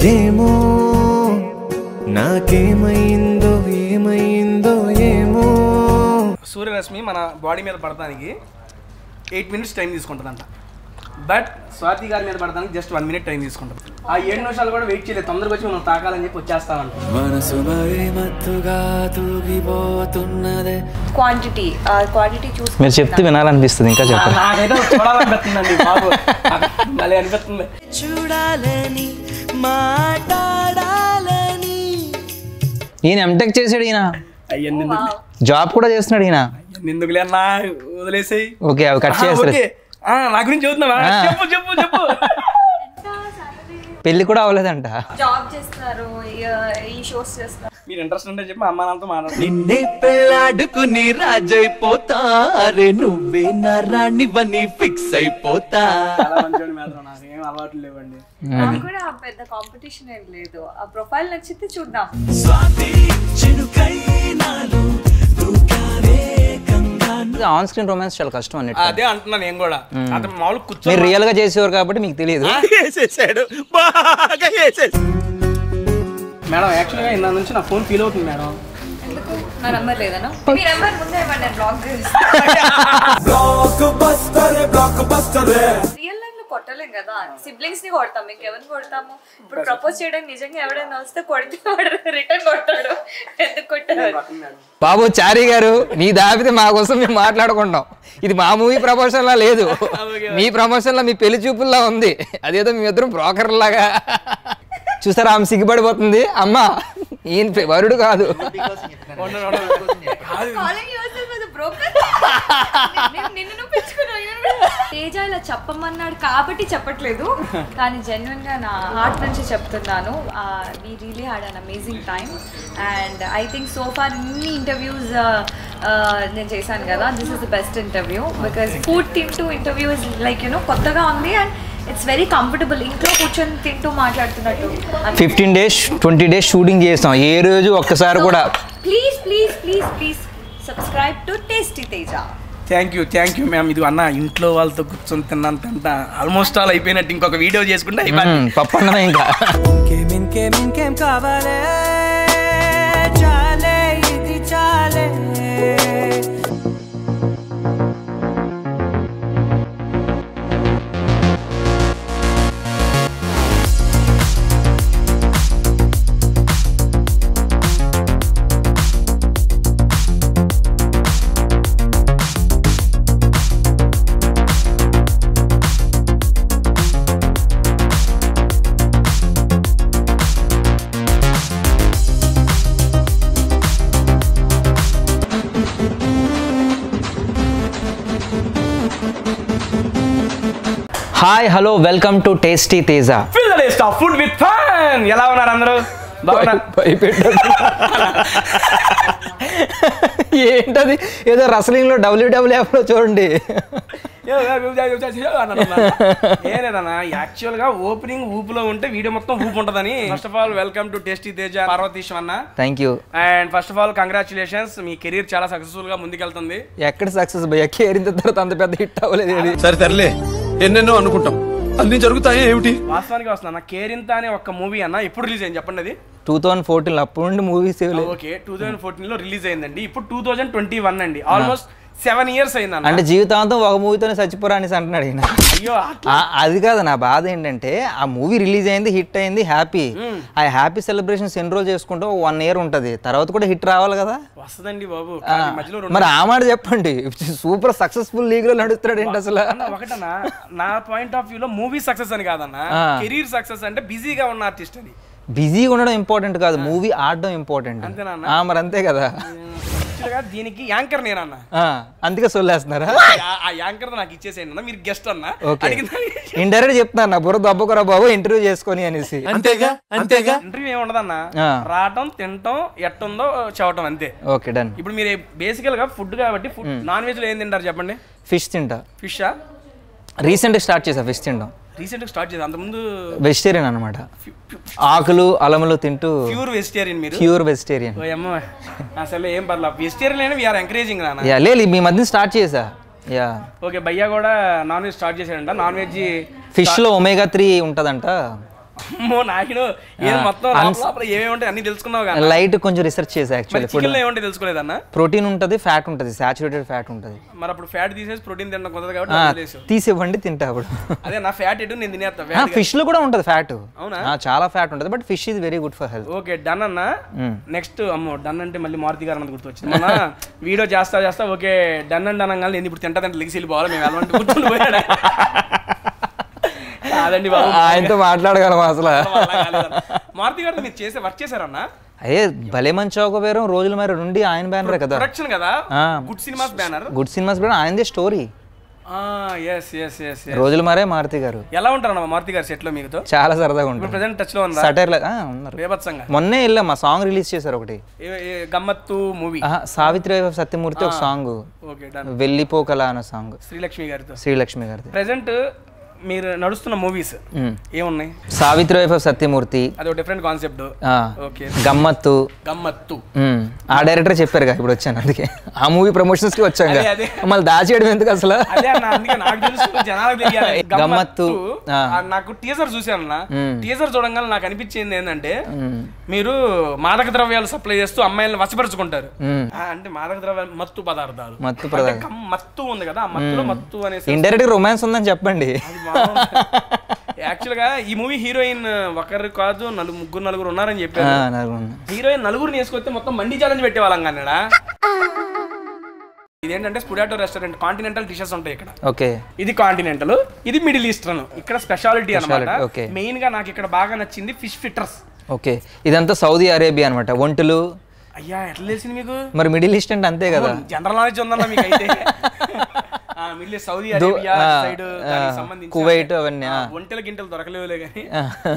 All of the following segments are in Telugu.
ఏమో నాకేమైందో ఏమైందో ఏమో. సూర్యరశ్మి మన బాడీ మీద పడటానికి 8 minutes టైం తీసుకుంటుందంట. బట్ స్వాతి గారి మీద పడడానికి జస్ట్ 1 minute టైం తీసుకుంటుంది. ఆ 7 నిమిషాలు కూడా వెయిట్ చేయలేదు, తొందరగా వచ్చి మనం తాకాలని చెప్పి వచ్చేస్తామంట. మనసు మరి మత్తుగా తూగిపోతున్నదే. క్వాంటిటీ చూసి మీరు చెప్తే వినాలనిపిస్తుంది, ఇంకా చెప్పండి. నాకైతే చూడాలనిపిస్తుందండి బాబు, మళ్ళీ అనిపిస్తుంది. చూడాలని మాట్లాడాలని. ఈయన ఎంటెక్ చేసాడు, ఈయన అయ్యన్ని జాబ్ కూడా చేస్తున్నాడు ఈయన. ఎందుకులే అన్నా, వదిలేసాయి. ఓకే, అవి కట్ చేస్తారు. నా గురించి చదువుతున్నావా? చెప్పు చెప్పు చెప్పు. పెళ్లి కూడా అవ్వలేదంట. జాబ్ చేస్తున్నారు, ఈ షోస్ చేస్తున్నారు. మీరు ఇంట్రెస్ట్ ఉంటే చెప్పి అమ్మా నాన్నతో మాట్లాడు. నిన్నే పెళ్ళాడుకుని రాజైపోతా, అరే నువ్వే నా రాణివని ఫిక్స్ అయిపోతా. చాలా మంచివాడి మాత్రం, నాకు ఏం అలవాట్లు లేవండి. నాకు కూడా పెద్ద కాంపిటీషన్ ఏం లేదు, ఆ ప్రొఫైల్ నచ్చితే చూద్దాం. ఆన్ స్క్రీన్ రొమాన్స్ చాలా కష్టం అన్నట్టు. అదే అంటున్నా నేను కూడా. అతను మామూలు కూర్చొని మీరు రియల్ గా చేసేవారు కాబట్టి మీకు తెలియదు. మేడం యాక్చువల్గా ఇందా నుంచి నా ఫోన్ ఫీల్ అవుతుంది మేడం. ఎందుకు నా నంబర్ లేదనా? మీ నంబర్ ముందే ఇవ్వండి, బ్లాక్ రియల్ లైఫ్ లో కొట్టలేం కదా, సిబ్లింగ్స్ ని కొడతాం, ఇంకెవరిని కొడతాము? ఇప్పుడు ప్రపోజ్ చేయడానికి నిజంగా ఎవడైనా వస్తే కొడితే వాడు రిటర్న్ కొడతాడు, ఎందుకు కొట్టారు? బాబు చారీ గారు, నీ దాపితే మా కోసం మేము మాట్లాడుకుంటాం. ఇది మా మూవీ ప్రమోషన్ లా లేదు, మీ ప్రమోషన్ లా మీ పెళ్లి చూపుల్లా ఉంది. అదేదో మేమిద్దరం బ్రోకర్ లాగా. చూసారా ఆమె సిగ్గుపడిపోతుంది. అమ్మా ఈయన వరుడు కాదు. తేజ ఇలా చెప్పమన్నాడు కాబట్టి చెప్పట్లేదు, కానీ జెన్యున్ గా నా హార్ట్ నుంచి చెప్తున్నాను. We really had an amazing time and I think so far ఇన్ని ఇంటర్వ్యూస్ నేను చేశాను కదా, this is the best interview because food తింటూ ఇంటర్వ్యూ ఇస్ లైక్ కొత్తగా ఉంది అండ్ ఇట్స్ వెరీ కంఫర్టబుల్. ఇంట్లో కూర్చొని తింటూ మాట్లాడుతున్నట్టు. 15 days 20 days షూటింగ్ చేస్తాం, ఏ రోజు ఒక్కసారి కూడా. Please please please please subscribe to tasty Teja. Thank you ma'am. ఇది అన్న ఇంట్లో వాళ్ళతో కూర్చొని తిన్నంత ఆల్మోస్ట్ ఆల్ అయిపోయినట్టు. ఇంకొక వీడియో చేసుకుంటే పప్పు అన్నమే ఇంకా. ఇంకేం కావాలే, చాలే ఇది చాలే. Hi hello welcome to tasty Teja. Feel the taste of food with fun. ఎలా ఉన్నారు అందరూ? ఏంటది ఏదో రసలింగ్ లో WWF లో చూడండి. ఏనేదన్నా యాక్చువల్ గా ఓపెనింగ్ ఊపులో ఉంటే వీడియో మొత్తం ఊపు ఉంటదని. First of all welcome to tasty Teja Parvateesam అన్న. Thank you. And first of all congratulations, మీ కెరీర్ చాలా సక్సెస్ఫుల్ గా ముందుకెళ్తుంది. ఎక్కడ సక్సెస్ భయ్యా, కేరిన తర్వాత అంత పెద్ద హిట్ అవ్వలేదు. సరే తరలే, ఎన్నెన్నో అనుకుంటాం, అన్ని జరుగుతాయి ఏమిటి? వాస్తవానికి వస్తున్నా కేరింత అనే ఒక మూవీ అన్న ఎప్పుడు రిలీజ్ అయింది చెప్పండి? అది 2014 అప్పుడు నుండి మూవీస్. ఓకే, 2014 లో రిలీజ్ అయిందండి. ఇప్పుడు 2021 అండి, ఆల్మోస్ట్ 7 years అయిందన్న. అంటే జీవితాంతం ఒక మూవీతోనే చచ్చిపోరా అనేసి అంటున్నాడు ఈయన. అయ్యో అది కాదు నా బాధ. ఏంటంటే ఆ మూవీ రిలీజ్ అయింది, హిట్ అయింది, హ్యాపీ. ఆ హ్యాపీ సెలబ్రేషన్స్ ఎన్ని రోజులు చేసుకుంటూ 1 year ఉంటది, తర్వాత కూడా హిట్ రావాలి కదా. వస్తుందండి బాబు. మరి ఆ మాట చెప్పండి. సూపర్ సక్సెస్ఫుల్ లీగ్ లో నడుస్తున్నాడు ఏంటి అసలు? ఒకటన్నా నా పాయింట్ ఆఫ్ వ్యూ లో మూవీ సక్సెస్ అని కాదన్న, కెరీర్ సక్సెస్ అంటే బిజీగా ఉన్న ఆర్టిస్ట్ అది. బిజీగా ఉండడం ఇంపార్టెంట్ కాదు, మూవీ ఆడడం ఇంపార్టెంట్. మరి అంతే కదా. దీనికి యాంకర్ నేనన్నా, అందుకే సొల్లేస్తున్నారా? ఆ యాంకర్ నాకు ఇచ్చేసేయండి అన్న, మీరు గెస్ట్ అన్న. ఇండైరెక్ట్ చెప్తున్నా బుర్ర దబ్బకురా బాబు ఇంటర్వ్యూ చేసుకొని అనేసి. అంతేగా అంతేగా. ఇంటర్వ్యూ ఏమి ఉండదన్న, రావటం తినటం ఎట్టుందో చవటం అంతే. Okay done. ఇప్పుడు మీరు బేసికల్ గా ఫుడ్ కాబట్టి నాన్ వెజ్ లో ఏం తింటారు చెప్పండి? ఫిష్ తింటా. ఫిషా? రీసెంట్ స్టార్ట్ చేసా ఫిష్ తినడం. రీసెంట్ స్టార్ట్ చేద్దాం, అంతకుముందు వెజిటేరియన్ అనమాట. ఆకులు అలములు తింటూ ప్యూర్ వెజిటేరియన్. మీరు ప్యూర్ వెజిటేరియన్? అసలు ఏం పర్లేదు, వెజిటేరియన్ వీఆర్ ఎంకరేజింగ్ రానా. లేదు మీ మధ్య స్టార్ట్ చేసా. యా ఓకే, భయ్యా కూడా నాన్ వెజ్ స్టార్ట్ చేశాడంట. నాన్ వెజ్ ఫిష్ లో ఒమేగా 3 ఉంటదంట. అమ్మో నాకిను ఏం మొత్తం లోపల ఏమేమి ఉంటాయి అన్ని తెలుసుకున్నావు కదా. లైట్ కొంచెం రీసెర్చ్ చేసా యాక్చువల్లీ. చికెన్ లో ఏముంటాయి తెలుసుకోలేదన్న? ప్రోటీన్ ఉంటుంది, ఫ్యాట్ ఉంటుంది, సాచురేటెడ్ ఫ్యాట్ ఉంటుంది. మరి అప్పుడు ఫ్యాట్ తీసేసి ప్రోటీన్ తినడం కుదరదు కాబట్టి తీసివ్వండి తింటా అప్పుడు. అదే నా ఫ్యాట్ ఎటు నేను తినేస్తా. ఫిష్ లో కూడా ఉంటుంది ఫ్యాట్. అవునా? చాలా ఫ్యాట్ ఉంటుంది, but fish is very good for health. Okay done అన్న. నెక్స్ట్ అమ్మో డన్ అంటే మళ్ళీ మారుతి గారు అన్నది గుర్తొచ్చింది. మన వీడియో చేస్తా ఓకే డన్ అండ్ అనగానే నేను ఇప్పుడు తింటా లిగిసి వెళ్ళిపోవాలి మేము వెళ్ళమంటే కూర్చుండి పోయాడు. కాదండి బాబు, ఆయనతో మాట్లాడగలం అసలు. మారుతి గారు మీరు చేసే వర్క్ చేశారన్నా? అదే భలే మంచి ఒక పేరు రోజుల మరి నుండి ఆయన బ్యానర్ కదా, ప్రొడక్షన్ కదా, good cinemas banner. Good cinemas banner ఆయనదే స్టోరీ. రోజుల మరే మారుతి గారు. ఎలా ఉంటారన్న మారుతి గారు సెట్ లో? మీతో చాలా సరదాగా ఉంటారు. ప్రెజెంట్ టచ్ లో ఉన్నారు. మొన్నే వెళ్ళా, మా సాంగ్ రిలీజ్ చేశారు ఒకటి, గమ్మత్తు మూవీ. సావిత్రి సత్యమూర్తి ఒక సాంగ్, వెళ్ళిపోకలా అన్న సాంగ్, శ్రీలక్ష్మి గారిది. ప్రెజెంట్ మీరు నడుస్తున్న మూవీస్ ఏమున్నాయి? సావిత్రి వైఫ్ సత్యమూర్తి, అది ఒక డిఫరెంట్ కాన్సెప్ట్. ఓకే, గమ్మత్తు. ఆ డైరెక్టర్ చెప్పారు కదా, ఇప్పుడు వచ్చాను అందుకే ఆ మూవీ ప్రమోషన్స్ కి వచ్చాను. మళ్ళీ దాచేయడం ఎందుకు అసలు? గమ్మత్తు నాకు టీజర్ చూసాను. టీజర్ చూడంగానే నాకు అనిపించింది ఏంటంటే మీరు మాదక ద్రవ్యాలు సప్లై చేస్తూ అమ్మాయిలను వశపరుచుకుంటారు. అంటే మాదక ద్రవ్యాలు మత్తు పదార్థాలు, మత్తు ఉంది కదా, ఆ మత్తులో మత్తు అనేసి ఇండైరెక్ట్ రొమాన్స్ ఉందని చెప్పండి. యాక్చువల్ గా ఈ మూవీ హీరోయిన్ ఒకరు కాదు నలుగురు ఉన్నారని చెప్పారు. హీరోయిన్ నలుగురిని వేసుకొస్తే మొత్తం మండి ఛాలెంజ్ పెట్టేవాళ్ళం కన్నడా. ఇదేంటంటే స్పుడాటో రెస్టారెంట్, కాంటినెంటల్ డిషెస్ ఉంటాయి ఇక్కడ. ఓకే, ఇది కాంటినెంటల్, ఇది మిడిల్ ఈస్టర్న్. ఇక్కడ స్పెషాలిటీ అన్నమాట. మెయిన్ గా నాకు ఇక్కడ బాగా నచ్చింది ఫిష్ ఫిట్టర్స్. ఓకే, ఇదంతా సౌదీ అరేబియా అనమాట వంటలు. అయ్యా ఎట్లా తెలిసింది మీకు? మరి మిడిల్ ఈస్ట్ అంటే అంతే కదా, జనరల్ నాలెడ్జ్ ఉందన్న మీకు అయితే. సౌదీ అరేబియా సైడ్ సంబంధించి కువైట్ అవన్నీ ఒంటెల గింటలు దొరకలేవులే కానీ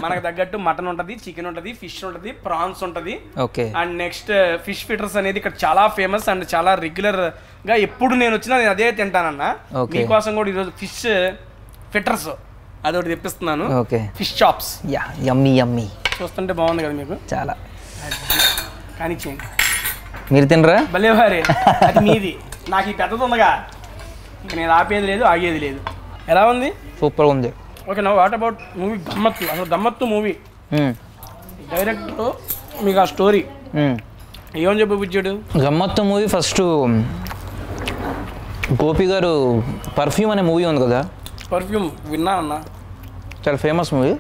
మనకు తగ్గట్టు మటన్ ఉంటది, చికెన్ ఉంటది, ఫిష్ ఉంటది, ప్రాన్స్ ఉంటది. Okay, and next fish fitters అనేది ఇక్కడ చాలా ఫేమస్ అండ్ చాలా రెగ్యులర్ గా ఎప్పుడు నేను వచ్చినా నేను అదే తింటానన్న. మీకోసం కూడా ఈరోజు ఫిష్ ఫిట్టర్స్ అదొకటి తెప్పిస్తున్నాను. Okay, fish chops. Yummy yummy, చూస్తుంటే బాగుంది కదా మీకు చాలా. కానీ చేయండి, మీరు తినరా? భలే భారీ, అది మీది. నాకు ఈ పెద్దది ఉందిగా, నేను ఆపేది లేదు ఆగేది లేదు. ఎలా ఉంది? సూపర్ ఉంది. ఓకే, నా వాట్ అబౌట్ మూవీ గమ్మత్తు? అసలు గమ్మత్తు మూవీ డైరెక్టర్ మీకు ఆ స్టోరీ ఏమని చెప్పిచ్చాడు? గమ్మత్తు మూవీ ఫస్ట్ గోపి గారు పర్ఫ్యూమ్ అనే మూవీ ఉంది కదా, పర్ఫ్యూమ్ విన్నా అన్న, చాలా ఫేమస్ మూవీ.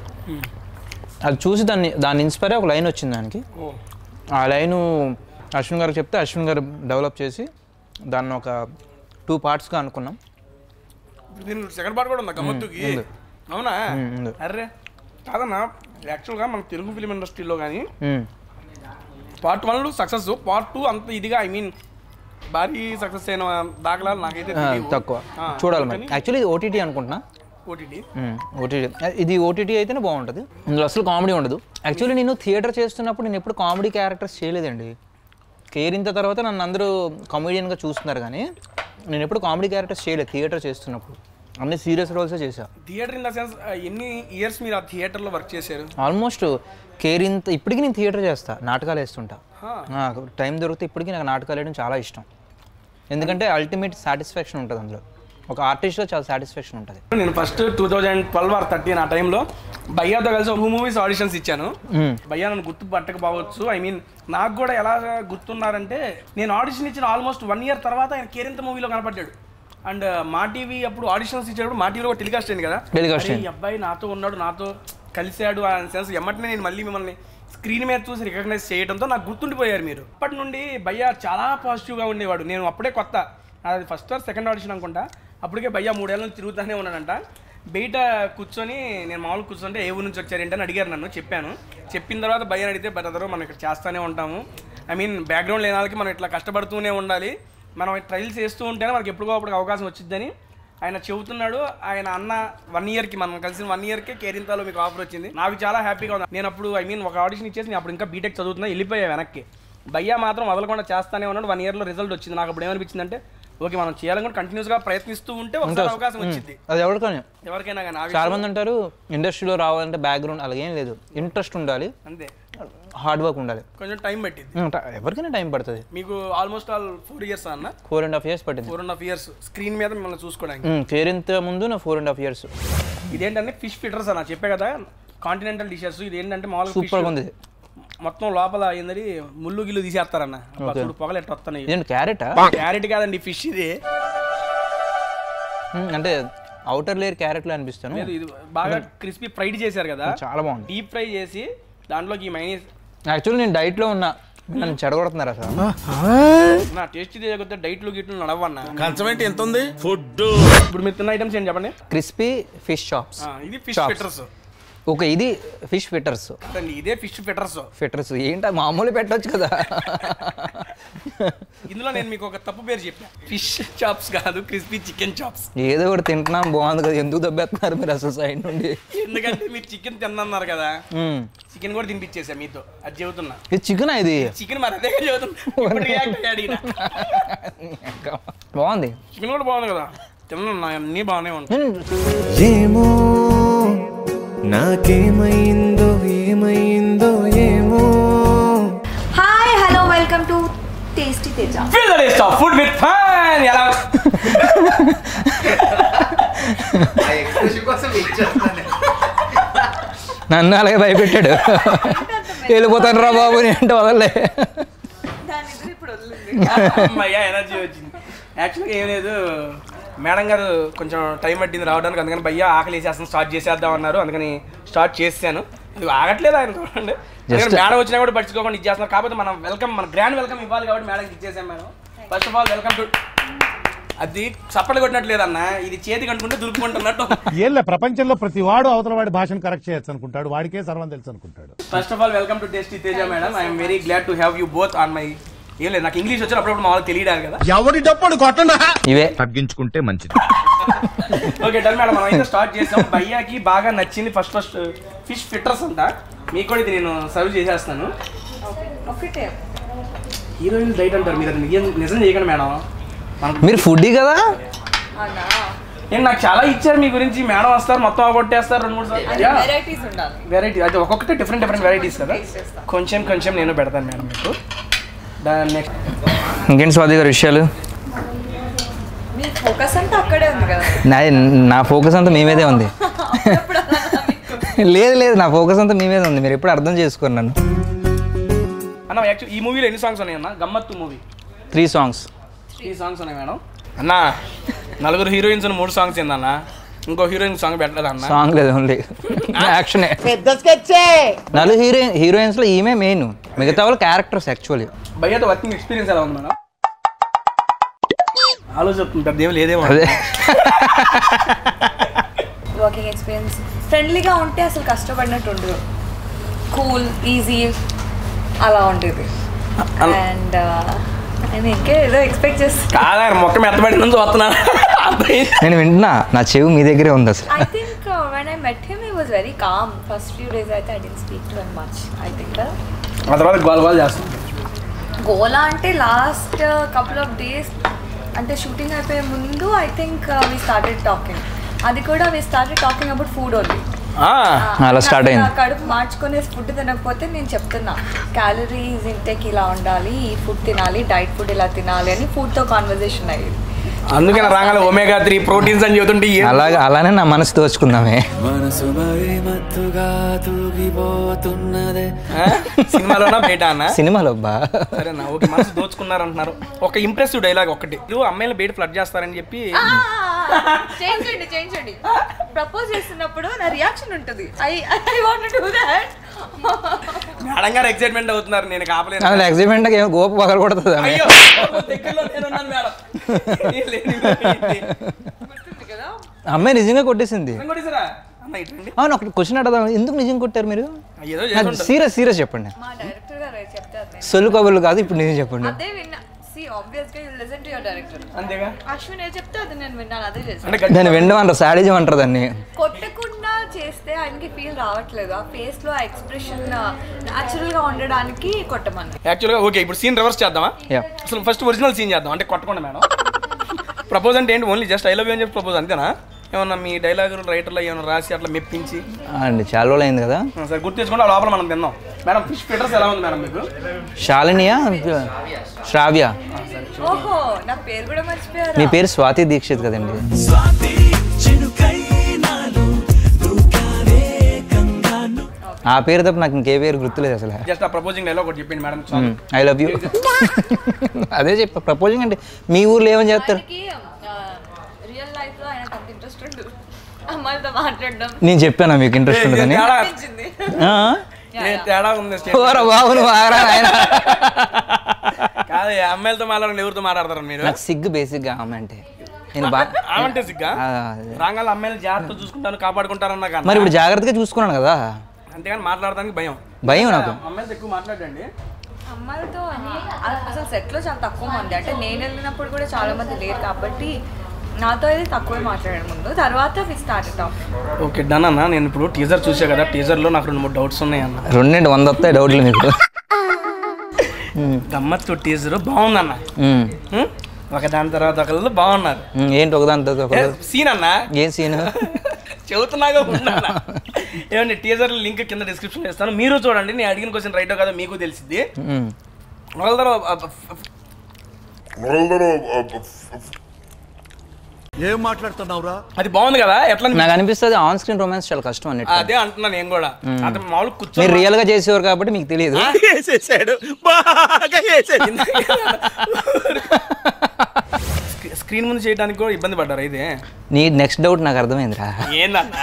అది చూసి దాన్ని ఇన్స్పైర్ ఒక లైన్ వచ్చింది దానికి. ఆ లైను అశ్విన్ గారికి చెప్తే అశ్విన్ గారు డెవలప్ చేసి దాన్ని ఒక 2 పార్ట్స్గా అనుకున్నాం. సెకండ్ పార్ట్ కూడా ఉందా గమ్మత్తుకి? అవునా? అర్రే కాదన్నా, యాక్చువల్గా మన తెలుగు ఫిలిం ఇండస్ట్రీలో కానీ పార్ట్ 1 సక్సెస్, పార్ట్ 2 అంత ఇదిగా ఐ మీన్ భారీ సక్సెస్ అయిన దాఖలాలు నాకైతే తక్కువ. చూడాలి మరి. యాక్చువల్లీ ఇది ఓటీటీ అనుకుంటున్నా. ఓటీటీ ఇది ఓటీటీ అయితేనే బాగుంటుంది. ఇందులో అసలు కామెడీ ఉండదు. యాక్చువల్లీ నేను థియేటర్ చేస్తున్నప్పుడు నేను ఎప్పుడు కామెడీ క్యారెక్టర్స్ చేయలేదండి. కేరింత తర్వాత నన్ను అందరూ కామెడియన్గా చూస్తున్నారు, కానీ నేను ఎప్పుడు కామెడీ క్యారెక్టర్స్ చేయలేదు థియేటర్ చేస్తున్నప్పుడు. అన్ని సీరియస్ రోల్సే చేశా. థియేటర్ ఇన్ ద సెన్స్ ఎన్ని ఇయర్స్ మీరు ఆ థియేటర్లో వర్క్ చేశారు? ఆల్మోస్ట్ కేరింత. ఇప్పటికీ నేను థియేటర్ చేస్తా, నాటకాలు వేస్తుంటా. టైం దొరికితే ఇప్పటికీ నాకు నాటకాలు వేయడం చాలా ఇష్టం. ఎందుకంటే అల్టిమేట్ సాటిస్ఫాక్షన్ ఉంటుంది అందులో. ఒక ఆర్టిస్ట్గా చాలా సాటిస్ఫాక్షన్ ఉంటుంది. నేను ఫస్ట్ 2012 or 13 ఆ టైంలో భయ్యాతో కలిసి 2 మూవీస్ ఆడిషన్స్ ఇచ్చాను. భయ్యా నన్ను గుర్తు పట్టకపోవచ్చు, ఐ మీన్ నాకు కూడా ఎలా గుర్తున్నారంటే నేను ఆడిషన్ ఇచ్చిన ఆల్మోస్ట్ 1 year తర్వాత ఆయన కేరింత మూవీలో కనపడ్డాడు. అండ్ మా టీవీ అప్పుడు ఆడిషన్స్ ఇచ్చేటప్పుడు మా టీవీలో టెలికాస్ట్ అయింది కదా, ఈ అబ్బాయి నాతో ఉన్నాడు, నాతో కలిశాడు ఆ సెన్స్ ఎమ్మటనే నేను మళ్ళీ మిమ్మల్ని స్క్రీన్ మీద చూసి రికగ్నైజ్ చేయడంతో నాకు గుర్తుండిపోయారు మీరు. అప్పటి నుండి భయ్యా చాలా పాజిటివ్గా ఉండేవాడు. నేను అప్పుడే కొత్త, అది ఫస్ట్ ఆర్ సెకండ్ ఆడిషన్ అనుకుంటా. అప్పటికే భయ్యా 3 ఏళ్ళ నుంచి తిరుగుతూనే ఉన్నాడంట. బయట కూర్చొని నేను మామూలు కూర్చుంటే ఏ ఊరు నుంచి వచ్చారేంటి అని అడిగారు నన్ను. చెప్పిన తర్వాత భయ్యని అడిగితే బ్రదరు మనం ఇక్కడ చేస్తూనే ఉంటాము, ఐ మీన్ బ్యాక్గ్రౌండ్ లేని వాళ్ళకి మనం ఇట్లా కష్టపడుతూనే ఉండాలి, మనం ట్రైల్స్ చేస్తూ ఉంటేనే మనకి ఎప్పుడుకో అప్పుడు అవకాశం వచ్చిద్దని ఆయన చెబుతున్నాడు. ఆయన అన్న 1 yearకి మనం కలిసిన 1 yearకే కేరింతలో మీకు ఆఫర్ వచ్చింది. నాకు చాలా హ్యాపీగా ఉంది. నేను అప్పుడు ఐ మీన్ ఒక ఆడిషన్ ఇచ్చేసి నేను అప్పుడు ఇంకా బీటెక్ చదువుతున్నా, వెళ్ళిపోయా వెనక్కి. భయ్యా మాత్రం వదలకుండా చేస్తానే ఉన్నాడు. 1 yearలో రిజల్ట్ వచ్చింది. నాకు అప్పుడు ఏమనిపించింది అంటే ఓకే మనం చేయాలని కంటిన్యూస్గా ప్రయత్నిస్తూ ఉంటే ఒకసారి అవకాశం వచ్చింది. అది ఎవరికైనా కానీ చాలా మంది అంటారు ఇండస్ట్రీలో రావాలంటే బ్యాక్గ్రౌండ్ అలాగేం లేదు, ఇంట్రెస్ట్ ఉండాలి, అంతే, హార్డ్ వర్క్ ఉండాలి, కొంచెం టైం పట్టింది. ఎవరికైనా టైం పడుతుంది. మీకు ఆల్మోస్ట్ ఆల్ 4 years అన్న? 4.5 years పట్టింది. 4.5 years స్క్రీన్ మీద మిమ్మల్ని చూసుకోవడానికి. కేరింత ముందు నా 4.5 years. ఇదేంటంటే ఫిష్ ఫిట్టర్స్ అన్న చెప్పే కదా, కాంటినెంటల్ డిషెస్. ఇది ఏంటంటే మామూలుగా సూపర్ ఉంది. మొత్తం లోపల ఏంటంటే ముళ్ళు గిల్లు తీసేస్తారన్న. చూడు పొగలు ఎట్లా వస్తున్నాయి. క్యారెట్ కాదండి, ఫిష్ ఇది. అంటే అవుటర్ లేయర్ క్యారెట్లో అనిపిస్తాను. ఇది బాగా క్రిస్పీ ఫ్రైడ్ చేశారు కదా, చాలా బాగుంది. డీప్ ఫ్రై చేసి దాంట్లోకి ఈ మైనీస్. యాక్చువల్లీ నేను డైట్లో ఉన్నా, నన్ను చెడగొడుతున్నారు అసలు. నా టేస్ట్ చేయకపోతే డైట్లు గిట్లు నడవన్నా. కంచమేంటి ఎంత ఉంది ఫుడ్? ఇప్పుడు మీరు తిన్న ఐటమ్స్ ఏంటి చెప్పండి. Crispy fish chops. ఇది ఫిష్ ఫిట్టర్స్. ఓకే, ఇది ఫిష్ ఫిట్టర్స్. ఇదే ఫిష్ ఫిట్టర్స్. ఫిట్టర్స్ ఏంటో మామూలు పెట్టొచ్చు కదా. ఇందులో నేను మీకు ఒక తప్పు పేరు చెప్పా. ఫిష్ చాప్స్ కాదు, క్రిస్పీ చికెన్ చాప్స్. ఏదో ఒకటి తింటున్నాం బాగుంది కదా, ఎందుకు దెబ్బేస్తున్నారు మీరు అసలు సైడ్ నుండి? ఎందుకంటే మీరు చికెన్ తిన్నారు కదా, చికెన్ కూడా తినిపించేసా మీతో. అది చెబుతున్నా. ఇది చికెన్, ఇది చికెన్. మరి అదే చెబుతున్నా. బాగుంది, చికెన్ కూడా బాగుంది కదా, తిన్నా. అన్నీ బాగానే ఉంటాయి. ఏమో నాకేమైందో ఏమైందో ఏమో. Hi hello welcome to tasty Teja. Feel the taste of food with fun. ఎలా నన్ను అలాగే భయపెట్టాడు. వెళ్ళిపోతాను రా బాబు అంటే వదలలే. అమ్మయ్యా ఎనర్జీ వచ్చింది. యాక్చువల్గా ఏం లేదు, మేడం గారు కొంచెం టైం పట్టింది రావడానికి, అందుకని భయ్యా ఆకలి వేసేస్తాను స్టార్ట్ చేసేద్దాం అన్నారు, అందుకని స్టార్ట్ చేసాను. అది ఆగట్లేదు ఆయన చూడండి. మేడం వచ్చినా కూడా పట్టించుకోకుండా ఇచ్చేస్తున్నారు. కాకపోతే మనం వెల్కమ్, మన గ్రాండ్ వెల్కమ్ ఇవ్వాలి కాబట్టి మేడంకి ఇచ్చేసాం. Madam first of all welcome to. అది చప్పట్లు కొట్టినట్లేదన్నా, ఇది చేతి కంటుకుంటే దురుపుకుంటున్నట్టు. ఏం ప్రపంచంలో ప్రతి వాడు అవతల వాడి భాషను కరెక్ట్ చేయొచ్చు అనుకుంటాడు, వాడికే సర్వం తెలుసు అనుకుంటాడు. First of all welcome to tasty Teja madam. I'm very glad to have you both on my. ఏం లేదు, నాకు ఇంగ్లీష్ వచ్చి అప్పుడప్పుడు మా వాళ్ళకి తెలియడాలి కదా. ఎవరి డప్పుడు కొట్టండా ఇవే తగ్గించుకుంటే మంచిది. ఓకే డన్ మేడం, మనం అయితే స్టార్ట్ చేసాం. భయ్యాకి బాగా నచ్చింది ఫస్ట్ ఫిష్ ఫిట్టర్స్ అంట. మీకు కూడా ఇది నేను సర్వ్ చేసేస్తాను. హీరోయిన్ డైట్ అంటారు మీరు, అది నిజం చేయకండి మేడం. మీరు ఫుడ్డీ కదా. నేను నాకు చాలా ఇచ్చారు మీ గురించి. మేడం వస్తారు మొత్తం కొట్టేస్తారు 2-3 సార్లు. వెరైటీ అయితే ఒక్కొక్కటి డిఫరెంట్ వెరైటీస్ కదా. కొంచెం నేను పెడతాను మేడం మీకు. నెక్స్ట్ ఇంకేంటి స్వాతి గారి విషయాలు? ఫోకస్ అంతా అక్కడే ఉంది కదా. నా ఫోకస్ అంతా మీ మీదే ఉంది. లేదు నా ఫోకస్ అంతా మీ మీద ఉంది, మీరు ఎప్పుడు అర్థం చేసుకోరు నన్ను. అన్న యాక్చువల్ ఈ మూవీలో ఎన్ని సాంగ్స్ ఉన్నాయి అన్న? గమ్మత్తు మూవీ 3 సాంగ్స్. 3 సాంగ్స్ ఉన్నాయి మేడం. అన్న 4 హీరోయిన్స్ 3 సాంగ్స్ ఏందన్న? ఇంకో హీరోయిన్ సాంగ్ పెట్టలేదు అన్న. సాంగ్ లేదు, ఓన్లీ యాక్షన్. 4 హీరోయిన్స్ లో ఈమె మెయిన్, మిగతా వాళ్ళు క్యారెక్టర్స్. యాక్చువల్లీ భయ్యాతో వర్కింగ్ ఎక్స్పీరియన్స్ ఎలా ఉంది మేడం? ఆలోచిస్తుంటారు దేవుడు లేదేమో. అదే వర్కింగ్ ఎక్స్పీరియన్స్ ఫ్రెండ్లీగా ఉంటే అసలు కష్టపడినట్టు ఉండదు, కూల్ ఈజీ అలా ఉండేది. అండ్ నేను ఇంకే ఏదో ఎక్స్పెక్ట్ చేస్తాను. కాదా మొక్క మెత్తబడి నుంచి వస్తున్నాను. నేను వింటున్నా, నా చెవి మీ దగ్గరే ఉంది అసలు. I think when I met him he was very calm. First few days I didn't speak to him much. I think ఆ తర్వాత గోల్ చేస్తాను. గోలా అంటే లాస్ట్ couple of days అంటే షూటింగ్ అయిపోయే ముందు I think we started talking. అది కూడా we started talking about food only. అలా స్టార్ట్ అయింది. కడుపు మార్చుకునే ఫుడ్ తినకపోతే నేను చెప్తున్నా క్యాలరీస్ ఇంటేక్ ఇలా ఉండాలి, ఈ ఫుడ్ తినాలి, డైట్ ఫుడ్ ఇలా తినాలి అని ఫుడ్తో కాన్వర్జేషన్ అయ్యేది. అందుకని రాగానే ఒమేగా 3 ప్రోటీన్స్ అని చెబుతుంటే అలానే నా మనసు దోచుకుందామే. సినిమాలోనా బయట అన్న? సినిమాలో బా. సరేనా, ఓకే. మనసు దోచుకున్నారంటున్నారు. ఒక ఇంప్రెసివ్ డైలాగ్ ఒకటి, అమ్మాయిలు బయట ఫ్లడ్ చేస్తారని చెప్పి చేయించండి. ప్రపోజ్ చేస్తున్నప్పుడు నా రియాక్షన్ ఉంటుంది. I want to do that. Madam గారు ఎక్సైట్మెంట్ అవుతున్నారు, నేను కాపలేదు. అసలు ఎక్సైట్మెంట్ గోప పగలు కొడుతుంది. అమ్మాయి నిజంగా కొట్టేసింది. అవును, ఒక క్వశ్చన్ అడదాం, ఎందుకు నిజంగా కొట్టారు మీరు? సీరియస్ చెప్పండి. మా డైరెక్టర్ గారు చెప్తారు, సొల్లు కబుర్లు కాదు, ఇప్పుడు నిజం చెప్పండి. అదే విన్నా. Obviously you listen to your director. అంతేగా, అశ్విన్ ఏ చెప్తే అది నేను విన్నాను, అదే చేస్తాను. అంటే దాన్ని వినడం సాడిజం అంటారు దాన్ని. కొట్టకుండా చేస్తే ఆయనకి ఫీల్ రావట్లేదు, ఆ ఫేస్ లో ఆ ఎక్స్ప్రెషన్ న్యాచురల్ గా ఉండడానికి కొట్టమని. యాక్చువల్గా ఓకే, ఇప్పుడు సీన్ రివర్స్ చేద్దామా? అసలు ఫస్ట్ ఒరిజినల్ సీన్ చేద్దాం, అంటే కొట్టకుండా. మేడం ప్రపోజ్ అంటే ఏంటి? Only just I love you అని చెప్పి ప్రపోజ్ అంతేనా? ఏమన్నా మీ డైలాగులు రైటర్లో ఏమైనా రాసి అట్లా మెప్పించి? అండి చాలా రోజులు అయింది కదా. సరే గుర్తు తెచ్చుకుంటే ఆ లోపల మనం తిన్నాం. మేడం ఫిష్ ఫిట్టర్స్ ఎలా ఉంది మేడం మీకు? శాలినియా శ్రావ్య? ఓహో, నా పేరు కూడా మర్చిపోయారు. మీ పేరు స్వాతి దీక్షిత్ కదండి. ఆ పేరు తప్ప నాకు ఇంకే పేరు గుర్తులేదు అసలు. జస్ట్ ఆ ప్రపోజింగ్ డైలాగ్ ఒకటి చెప్పింది మేడం చాలు. ఐ లవ్ యూ అదే చెప్పా. ప్రపోజింగ్ అంటే మీ ఊర్లో ఏమని చేస్తారు? రియల్ లైఫ్ లో ఆయన అంత ఇంట్రెస్ట్ ఉండదు అమ్మాయితో మాట్లాడడం. నేను చెప్పాను మీకు ఇంట్రెస్ట్ ఉండదని. తేడా ఉంది బాబు నువ్వు ఆగరా ఆయన. కాదు అమ్మాయిలతో మాట్లాడండి, ఎవరితో మాట్లాడతారు మీరు? నాకు సిగ్గు బేసిక్గా ఆమె అంటే. నేను ఆమంటే సిగ్గా రాగాల అమ్మాయిలు జాగ్రత్త చూసుకుంటాను కాపాడుకుంటారన్నా కానీ మరి ఇప్పుడు జాగ్రత్తగా చూసుకున్నాను కదా, అంతేగాని మాట్లాడడానికి భయం. నాకు అమ్మాయిలతో ఎక్కువ మాట్లాడండి. అమ్మాయిలతో అసలు సెట్లో చాలా తక్కువ మంది, అంటే నేను వెళ్ళినప్పుడు కూడా చాలా మంది లేరు కాబట్టి నాతో అయితే తక్కువే మాట్లాడాను ముందు. తర్వాత we started talking. Okay done అన్న. నేను ఇప్పుడు టీజర్ చూసా కదా, టీజర్లో నాకు 2-3 డౌట్స్ ఉన్నాయి అన్న. 2-100 వస్తాయి డౌట్లు మీకు. గమ్మత్తు టీజర్ బాగుందన్న. ఒక దాని తర్వాత ఒకళ్ళు బాగున్నారు. ఏంటి ఒకదాని తర్వాత సీన్ అన్న? ఏం సీన్ చెబుతున్నాగా ఉండాలా? ఏమండి టీజర్ లింక్ కింద డిస్క్రిప్షన్ ఇస్తాను, మీరు చూడండి. నేను అడిగిన క్వశ్చన్ రైటో కదా మీకు తెలిసిద్ది. ఏం మాట్లాడుతున్నావురా? అది బాగుంది కదా. ఎట్లా నాకు అనిపిస్తుంది ఆన్ స్క్రీన్ రొమాన్స్ చాలా కష్టం అన్నట్టు. అదే అంటున్నాను నేను కూడా. అతను మామూలు కూర్చొని మీరు రియల్ గా చేసేవారు కాబట్టి మీకు తెలియదు. స్క్రీన్ ముందు చేయడానికి కూడా ఇబ్బంది పడ్డారు. అయితే నీ నెక్స్ట్ డౌట్ నాకు అర్థమైందిరా. ఏందన్నా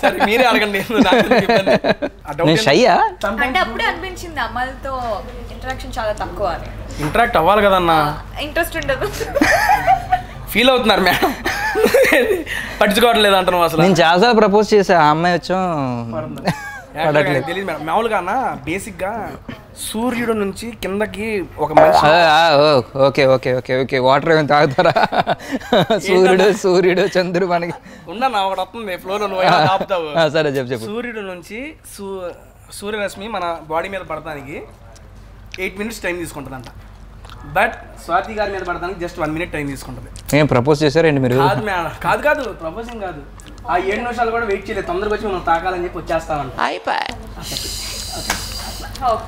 సరే మీరే అడగండి. షయ్యా అంటే అప్పుడే అనిపించింది అమ్మాయిలతో ఇంటరాక్షన్ చాలా తక్కువ అని. ఇంటరాక్ట్ అవ్వాలి కదన్నా. ఇంట్రెస్ట్ ఉండదు. ఫీల్ అవుతున్నారు మేడం, పట్టించుకోవట్లేదు అంటున్నావు అసలు. నేను చాలాసార్లు ప్రపోజ్ చేసా, ఆ అమ్మాయి వచ్చాం తెలియదు మేడం. మామూలుగా అన్న బేసిక్ గా సూర్యుడు నుంచి కిందకి ఒక మనిషి. Okay okay okay okay water ఏమైనా తాగుతారా? సూర్యుడు చంద్రుడు మనకి ఉండన్నా ఒకటి వస్తుంది ఫ్లోలో నువ్వు ఆపుతావు. సరే చెప్పు. సూర్యుడు నుంచి సూర్యరశ్మి మన బాడీ మీద పడటానికి 8 minutes టైం తీసుకుంటుందంట. బట్ స్వాతి గారి మీద పడడానికి జస్ట్ 1 minute టైం తీసుకుంటుంది. ఏం ప్రపోజ్ చేశారండి మీరు? కాదు మేడం, కాదు ప్రపోజింగ్ కాదు. ఆ 7 నిమిషాలు కూడా వెయిట్ చేయలేదు, తొందరగా వచ్చి మనం తాకాలని చెప్పి వచ్చేస్తామంట.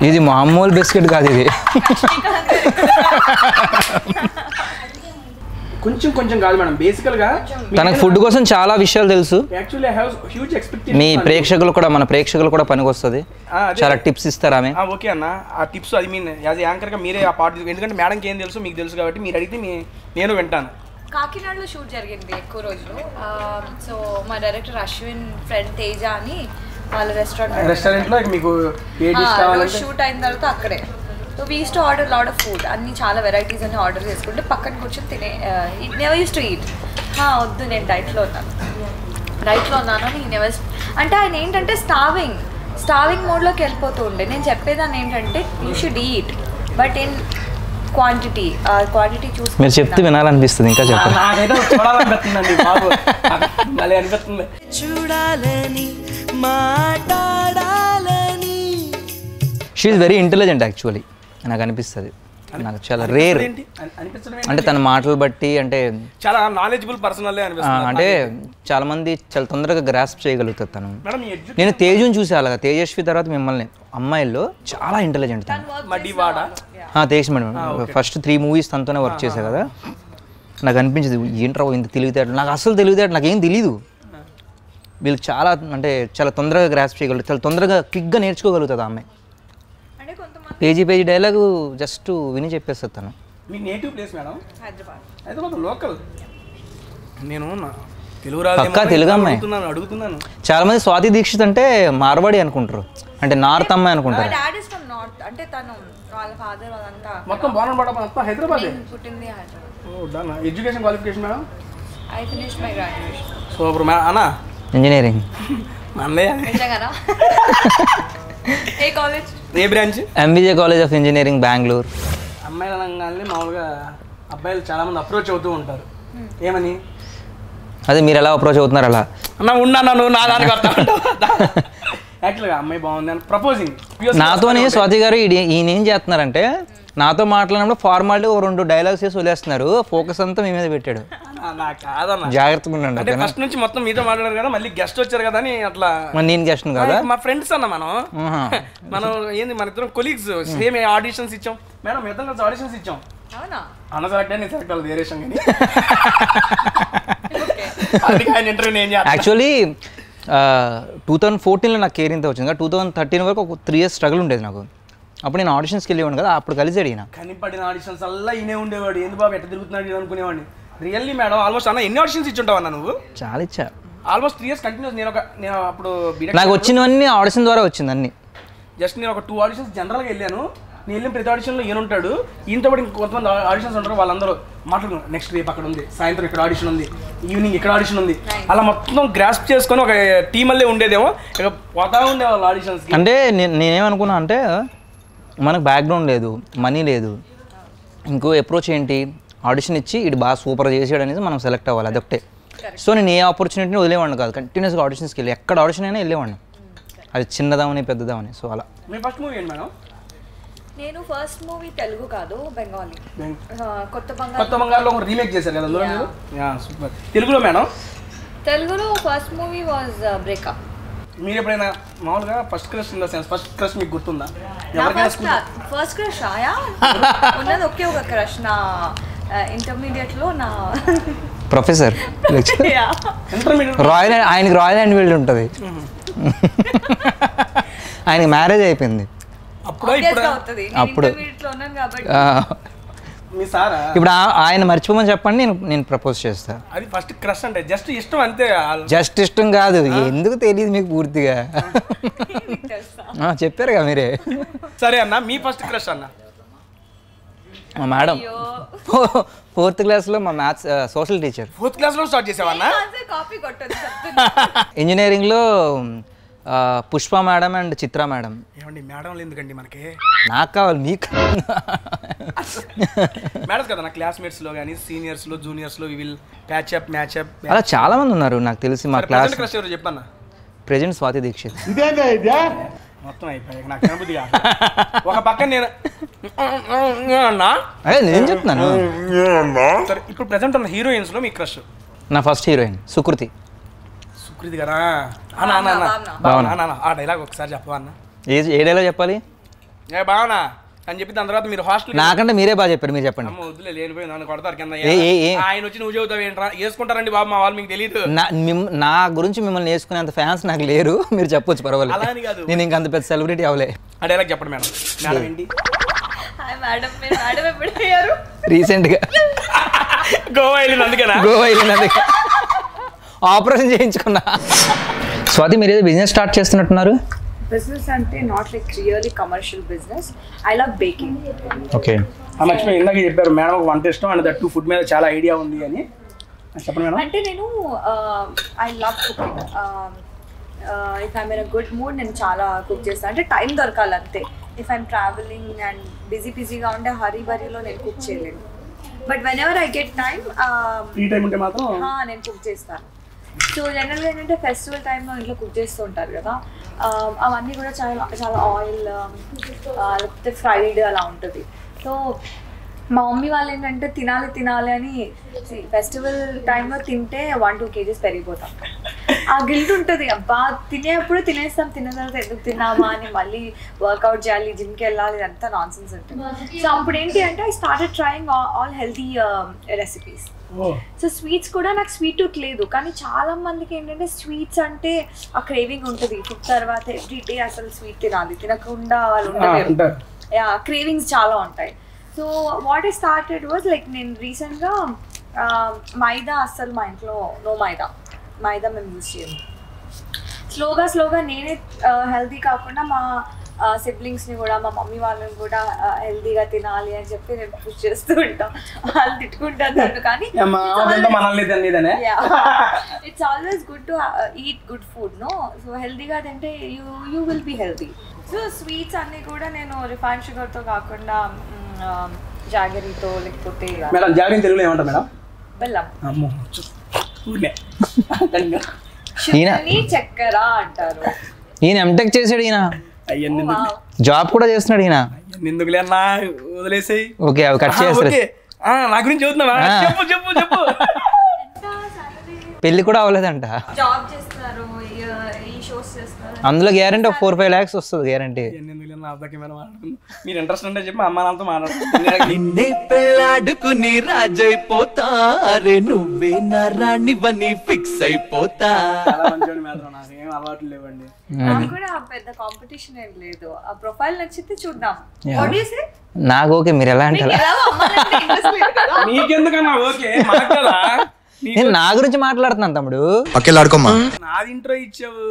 ఇది మామూలు బిస్కెట్ కాదు ఇది. కొంచెం కాదు మేడం. బేసికల్ గా తనకు ఫుడ్ కోసం చాలా విషయాలు తెలుసు. Actually I have huge expectation. మీ మన ప్రేక్షకులు కూడా పనికొస్తుంది. చాలా టిప్స్ ఇస్తారు ఆమె. ఓకే అన్న, ఆ tips I mean as anchor గా మీరే ఆ పార్ట్, ఎందుకంటే మేడంకి ఏం తెలుసు మీకు తెలుసు కాబట్టి మీరు అడిగితే నేను వింటాను. కాకినాడలో షూట్ జరిగింది ఎక్కువ రోజులు. సో మా డైరెక్టర్ అశ్విన్ ఫ్రెండ్ తేజ అని వాళ్ళ రెస్టారెంట్ లో మీకు ఏ డిష్ కావాలంటే షూట్ అయిన తర్వాత అక్కడే. So we use to order lot of food, అన్ని చాలా వెరైటీస్ అన్ని ఆర్డర్ చేసుకుంటే పక్కన కూర్చొని తినే. Never use to eat. వద్దు నేను డైట్లో ఉన్నాను అని నెవర్. అంటే ఆయన ఏంటంటే స్టావింగ్ మోడ్లోకి వెళ్ళిపోతూ ఉండే. నేను చెప్పేదాన్ని ఏంటంటే you should eat but in quantity చూసి. మీరు చెప్తే వినాలనిపిస్తుంది, ఇంకా చెప్పండి. నాకైతే చూడాలనిపిస్తుందండి బాబు, మళ్ళీ అనిపిస్తుంది చూడాలని మాట్లాడాలని. She is very intelligent actually నాకు అనిపిస్తుంది. నాకు చాలా రేర్ అంటే తన మాటలు బట్టి, అంటే చాలా నాలెడ్జబుల్ పర్సనల్ అంటే చాలా మంది చాలా తొందరగా గ్రాస్ప్ చేయగలుగుతారు తను. నేను తేజుని చూసా అలాగా, తేజస్వి తర్వాత మిమ్మల్ని. అమ్మాయిల్లో చాలా ఇంటెలిజెంట్ తను. తేజ్ మేడం ఫస్ట్ 3 movies తనతోనే వర్క్ చేశా కదా. నాకు అనిపించింది ఏంట్రా ఇంత తెలివితేటలు. నాకు అసలు తెలివితేటలు నాకేం తెలీదు. వీళ్ళకి చాలా అంటే చాలా తొందరగా గ్రాస్ప్ చేయగలుగుతారు, చాలా తొందరగా క్విక్గా నేర్చుకోగలుగుతుంది ఆమె. పేజీ డైలాగు జస్ట్ విని చెప్పేస్తుంది తను. మీ native place madam? Hyderabad local. నేను పక్కా తెలుగు అమ్మాయి. అడుగుతున్నాను. చాలా మంది స్వాతి దీక్షిత్ అంటే మార్వాడి అనుకుంటారు, అంటే నార్త్ అమ్మాయి అనుకుంటారు. అంటే తను వాళ్ళ ఫాదర్ వాళ్ళంతా మొత్తం బాగుంది హైదరాబాద్. పుట్టింది Hyderabad. Education qualification madam? I finished my graduation. Super madam. అన్నా ఇంజనీరింగ్. ఏ కాలేజ్? ఏ branch? MBJ college of engineering Bengaluru. అమ్మాయిల రంగాన్ని మామూలుగా అబ్బాయిలు చాలా మంది అప్రోచ్ అవుతూ ఉంటారు. ఏమని? అదే మీరు ఎలా అప్రోచ్ అవుతున్నారు అలా? అన్నా ఉన్నాను నా దానికి యాక్చువల్గా అమ్మాయి బాగుంది అని ప్రపోజింగ్. నాతోనే స్వాతి గారు ఈయన ఏం చేస్తున్నారంటే నాతో మాట్లాడినప్పుడు ఫార్మాలిటీ 2 డైలాగ్స్ వేసి వదిలేస్తున్నారు, ఫోకస్ అంతా మీ మీద పెట్టాడు. జాగ్రత్తగా ఉండండి. అంటే ఫస్ట్ నుంచి మొత్తం మీతో మాట్లాడారు కదా, మళ్ళీ గెస్ట్ వచ్చారు కదా అని అట్లా. నేను గెస్ట్ కదా, మా ఫ్రెండ్స్ అన్న మనం ఏంది మన ఇద్దరం కొలీగ్స్, సేమ్ ఆడిషన్స్ ఇచ్చాం మేడం, ఇద్దరం కలిసి ఆడిషన్స్ ఇచ్చాం. అన్న సెలెక్ట్ అని సెలెక్ట్ అవ్వదు వేరేషన్ కానీ. యాక్చువల్లీ 2014లో నాకు కేర్ ఇంత వచ్చింది 2013 వరకు ఒక 3 years స్ట్రగుల్ ఉండేది నాకు. అప్పుడు నేను ఆడిషన్స్కి వెళ్ళేవాడిని కదా, అప్పుడు కలిసాడు ఈయన. కనిపడిన ఆడిషన్స్ అలా ఈయనే ఉండేవాడు, ఎందుకు బాబు ఎట్లా తిరుగుతున్నాడు అనుకునేవాడిని. రియల్లీ మేడం ఆల్మోస్ట్ అన్న ఎన్ని ఆడిషన్స్ ఇచ్చుంటావు అన్న నువ్వు? చాలా ఇచ్చా, ఆల్మోస్ట్ 3 years కంటిన్యూస్. నేను అప్పుడు నాకు వచ్చినవన్నీ ఆడిషన్ ద్వారా వచ్చింది అన్ని. జస్ట్ నేను ఒక 2 auditions జనరల్గా వెళ్ళాను. నేను వెళ్ళిన ప్రతి ఆడిషన్లో ఈయన ఉంటాడు, ఈయనతో పాటు ఇంకొంతమంది ఆడిషన్స్ ఉంటారు. వాళ్ళందరూ మాట్లాడుకున్నారు, నెక్స్ట్ రేపు అక్కడ ఉంది, సాయంత్రం ఇక్కడ ఆడిషన్ ఉంది, ఈవినింగ్ ఇక్కడ ఆడిషన్ ఉంది, అలా మొత్తం గ్రాస్ప్ చేసుకొని ఒక టీం అల్లే ఉండేదేమో, ఇక పోతా ఉండేవాళ్ళు ఆడిషన్స్. అంటే నేనేమనుకున్నా అంటే మనకు బ్యాక్గ్రౌండ్ లేదు, మనీ లేదు, ఇంకో అప్రోచ్ ఏంటి, ఆడిషన్ ఇచ్చి ఇటు బాగా సూపర్ చేసాడు అనేది మనం సెలెక్ట్ అవ్వాలి, అదొకటే. సో నేను ఏ ఆపర్చునిటీని వదిలేవాడిని కాదు, కంటిన్యూస్గా ఆడిషన్స్కి వెళ్ళి ఎక్కడ ఆడిషన్ అయినా వెళ్ళేవాడిని, అది చిన్నదామని పెద్దదామని. సో అలా. మీ ఫస్ట్ మూవీ ఏంటి మేడం? నేను ఫస్ట్ మూవీ తెలుగు కాదు, బెంగాలీ. కొత్త బంగారులో ఒక రీమేక్ చేశారు కదా అందులో మీరు? సూపర్. తెలుగులో మేడం? తెలుగులో ఫస్ట్ మూవీ వాజ్ బ్రేకప్. మీరు ఎప్పుడైనా మామూలుగా first crush in the sense first crush మీకు గుర్తుందా? ఫస్ట్ క్రష్ ఆయా ఉన్నది ఒకే ఒక క్రష్ నా ఇంటర్మీడియట్లో నా ప్రొఫెసర్ ఆయనకి రాయల్ ఎన్ఫీల్డ్ ఉంటుంది, ఆయనకి మ్యారేజ్ అయిపోయింది అప్పుడు. ఇప్పుడు ఆయన మర్చిపోమని చెప్పండి, నేను ప్రపోజ్ చేస్తా. అది ఫస్ట్ క్రష్ అంటే జస్ట్ ఇష్టం అంతే. జస్ట్ ఇష్టం కాదు, ఎందుకు తెలియదు మీకు పూర్తిగా. చెప్పారుగా మీరే. సరే అన్న, మీ ఫస్ట్ క్రష్ అన్న? మా మేడం, 4th క్లాస్లో మా మ్యాథ్స్ సోషల్ టీచర్. 4th క్లాస్లో స్టార్ట్ చేసావన్నా? ఇంజనీరింగ్లో Pushpa madam and Chitra madam. ఏమండి మేడం ఎందుకండి మనకి? నాకు కావాలి, మీకు మేడం కదా. నా క్లాస్మేట్స్లో కానీ సీనియర్స్లో జూనియర్స్లో we will patch up match up అలా చాలా మంది ఉన్నారు నాకు తెలిసి మా క్లాస్. క్రష్ ఎవరు చెప్పన్న? ప్రెజెంట్ స్వాతి దీక్షిత్. మొత్తం అయిపోయాయి నాకు కనబుద్ధిగా. ఒక పక్కన నేను అన్నా, అదే నేను చెప్తున్నాను. సరే, ఇప్పుడు ప్రెజెంట్ ఉన్న హీరోయిన్స్లో మీ క్రష్? నా ఫస్ట్ హీరోయిన్ సుకృతి. సుకృతి కదా అన్న. ఆ డైలాగ్ ఒకసారి చెప్పవా అన్న? ఏ డైలాగ్ చెప్పాలి? ఏ బావనా అని చెప్పి దాని తర్వాత మీరు హాస్టల్. నాకంటే మీరే బాగా చెప్పారు, మీరు చెప్పండి. వద్దులే, లేనిపోయింది నన్ను కొడతారు కింద. ఆయన వచ్చి నువ్వు చెబుతావు ఏంట్రా, వేసుకుంటారండి బాబు మా వాళ్ళు, మీకు తెలియదు. నా గురించి మిమ్మల్ని వేసుకునేంత ఫ్యాన్స్ నాకు లేరు, మీరు చెప్పొచ్చు పర్వాలేదు. అలా అని కాదు, నేను ఇంకా అంత పెద్ద సెలబ్రిటీ అవలే. ఆ డైలాగ్ చెప్పండి మేడం. మేడం ఏంటి? రీసెంట్గా గోవా వెళ్ళింది, అందుకేనా? గోవా వెళ్ళింది, అందుకే ఆపరేషన్ చేయించుకున్నా. స్వాతి, మీరు ఏదో బిజినెస్ స్టార్ట్ చేస్తున్నట్టున్నారు? బిజినెస్ అంటే not like really commercial business. I love baking. Okay. మర్చిపోయి ఇందాక చెప్పారు మేడం ఒక వంట ఇష్టం అండ్ దట్ ఫుడ్ మీద చాలా ఐడియా ఉంది అని చెప్పండి మేడం. అంటే నేను I love cooking. If I'm in a good mood నేను చాలా కుక్ చేస్తాను. అంటే టైం దొరకాలి అంతే. ఇఫ్ ఐమ్ ట్రావెలింగ్ అండ్ బిజీగా ఉండే హరీబరీలో నేను కుక్ చేయలేను. But when ever I get time free time ఉంటే మాత్రం నేను కుక్ చేస్తాను. సో జనరల్గా ఏంటంటే ఫెస్టివల్ టైంలో ఇంట్లో కుక్ చేస్తూ ఉంటారు కదా, అవన్నీ కూడా చాలా చాలా ఆయిల్ లేకపోతే ఫ్రైడ్ అలా ఉంటుంది. సో మా మమ్మీ వాళ్ళు ఏంటంటే తినాలి అని ఫెస్టివల్ టైంలో తింటే 1-2 kgs పెరిగిపోతాం. ఆ గిల్ట్ ఉంటుంది, అబ్బా తినేప్పుడు తినేస్తాం, తిన్న తర్వాత ఎందుకు తిన్నామా అని మళ్ళీ వర్కౌట్ చేయాలి, జిమ్కి వెళ్ళాలి, ఇదంతా నాన్ సెన్స్ ఉంటుంది. సో అప్పుడు ఏంటి అంటే I started trying all healthy recipes. So sweets కూడా నాకు స్వీట్ టూత్ లేదు, కానీ చాలా మందికి ఏంటంటే స్వీట్స్ అంటే ఆ క్రేవింగ్ ఉంటుంది. ఫుడ్ తర్వాత ఎవ్రీ డే అసలు స్వీట్ తినాలి, తినకుండా వాళ్ళు ఉండలేరు. క్రేవింగ్స్ చాలా ఉంటాయి. So what I started was like నేను రీసెంట్గా మైదా అస్సలు మా ఇంట్లో నో మైదా మేము యూజ్ చేయము. స్లోగా నేనే హెల్తీ కాకుండా మా సిబ్లింగ్స్ని కూడా మా మమ్మీ వాళ్ళని కూడా హెల్తీగా తినాలి అని చెప్పి నేను పుష్ చేస్తూ ఉంటాం. వాళ్ళు తిట్టుకుంటాను కానీ it's always good to eat good food no. So హెల్తీగా తింటే you will be healthy. So sweets అన్నీ కూడా నేను రిఫైన్ షుగర్తో కాకుండా జాగరీతో లేకపోతే బెల్లం చక్కెర అంటారు. ఈయన ఎంటెక్ చేసాడు, ఈయన జాబ్ కూడా చేస్తున్నాడు. ఈయన ఎందుకులే అన్నా వదిలేసాయి. ఓకే, అవి కట్ చేస్తారు. నా గురించి చదువుతున్నావా? చెప్పు. పెళ్లి కూడా అవ్వలేదంట, జాబ్ చేస్తున్నారు, ఈ షోస్ చేస్తున్నారు. అందులో గ్యారంటీ ఒక 4-5 lakhs వస్తుంది గ్యారంటీ. మీరు ఇంట్రెస్ట్ ఉంటే చెప్పి అమ్మ నాన్నతో మాట్లాడుతుంది. పెళ్ళాడుకుని రాజైపోతా, నువ్వే నా రాణివని ఫిక్స్ అయిపోతా. చాలా మంచి మాత్రం నాకు ఏం అలవాట్లు లేవండి. నాకు కూడా పెద్ద కాంపిటీషన్ ఏం లేదు. ఆ ప్రొఫైల్ నచ్చితే చూద్దాం. What do you say? నాకు ఓకే, మీరు ఎలా అంటారా? నీకెందుకన్నా ఓకే మాకు కదా. నేను నా గురించి మాట్లాడుతున్నాను తమ్ముడు. నాది ఇంట్రో ఇచ్చావు.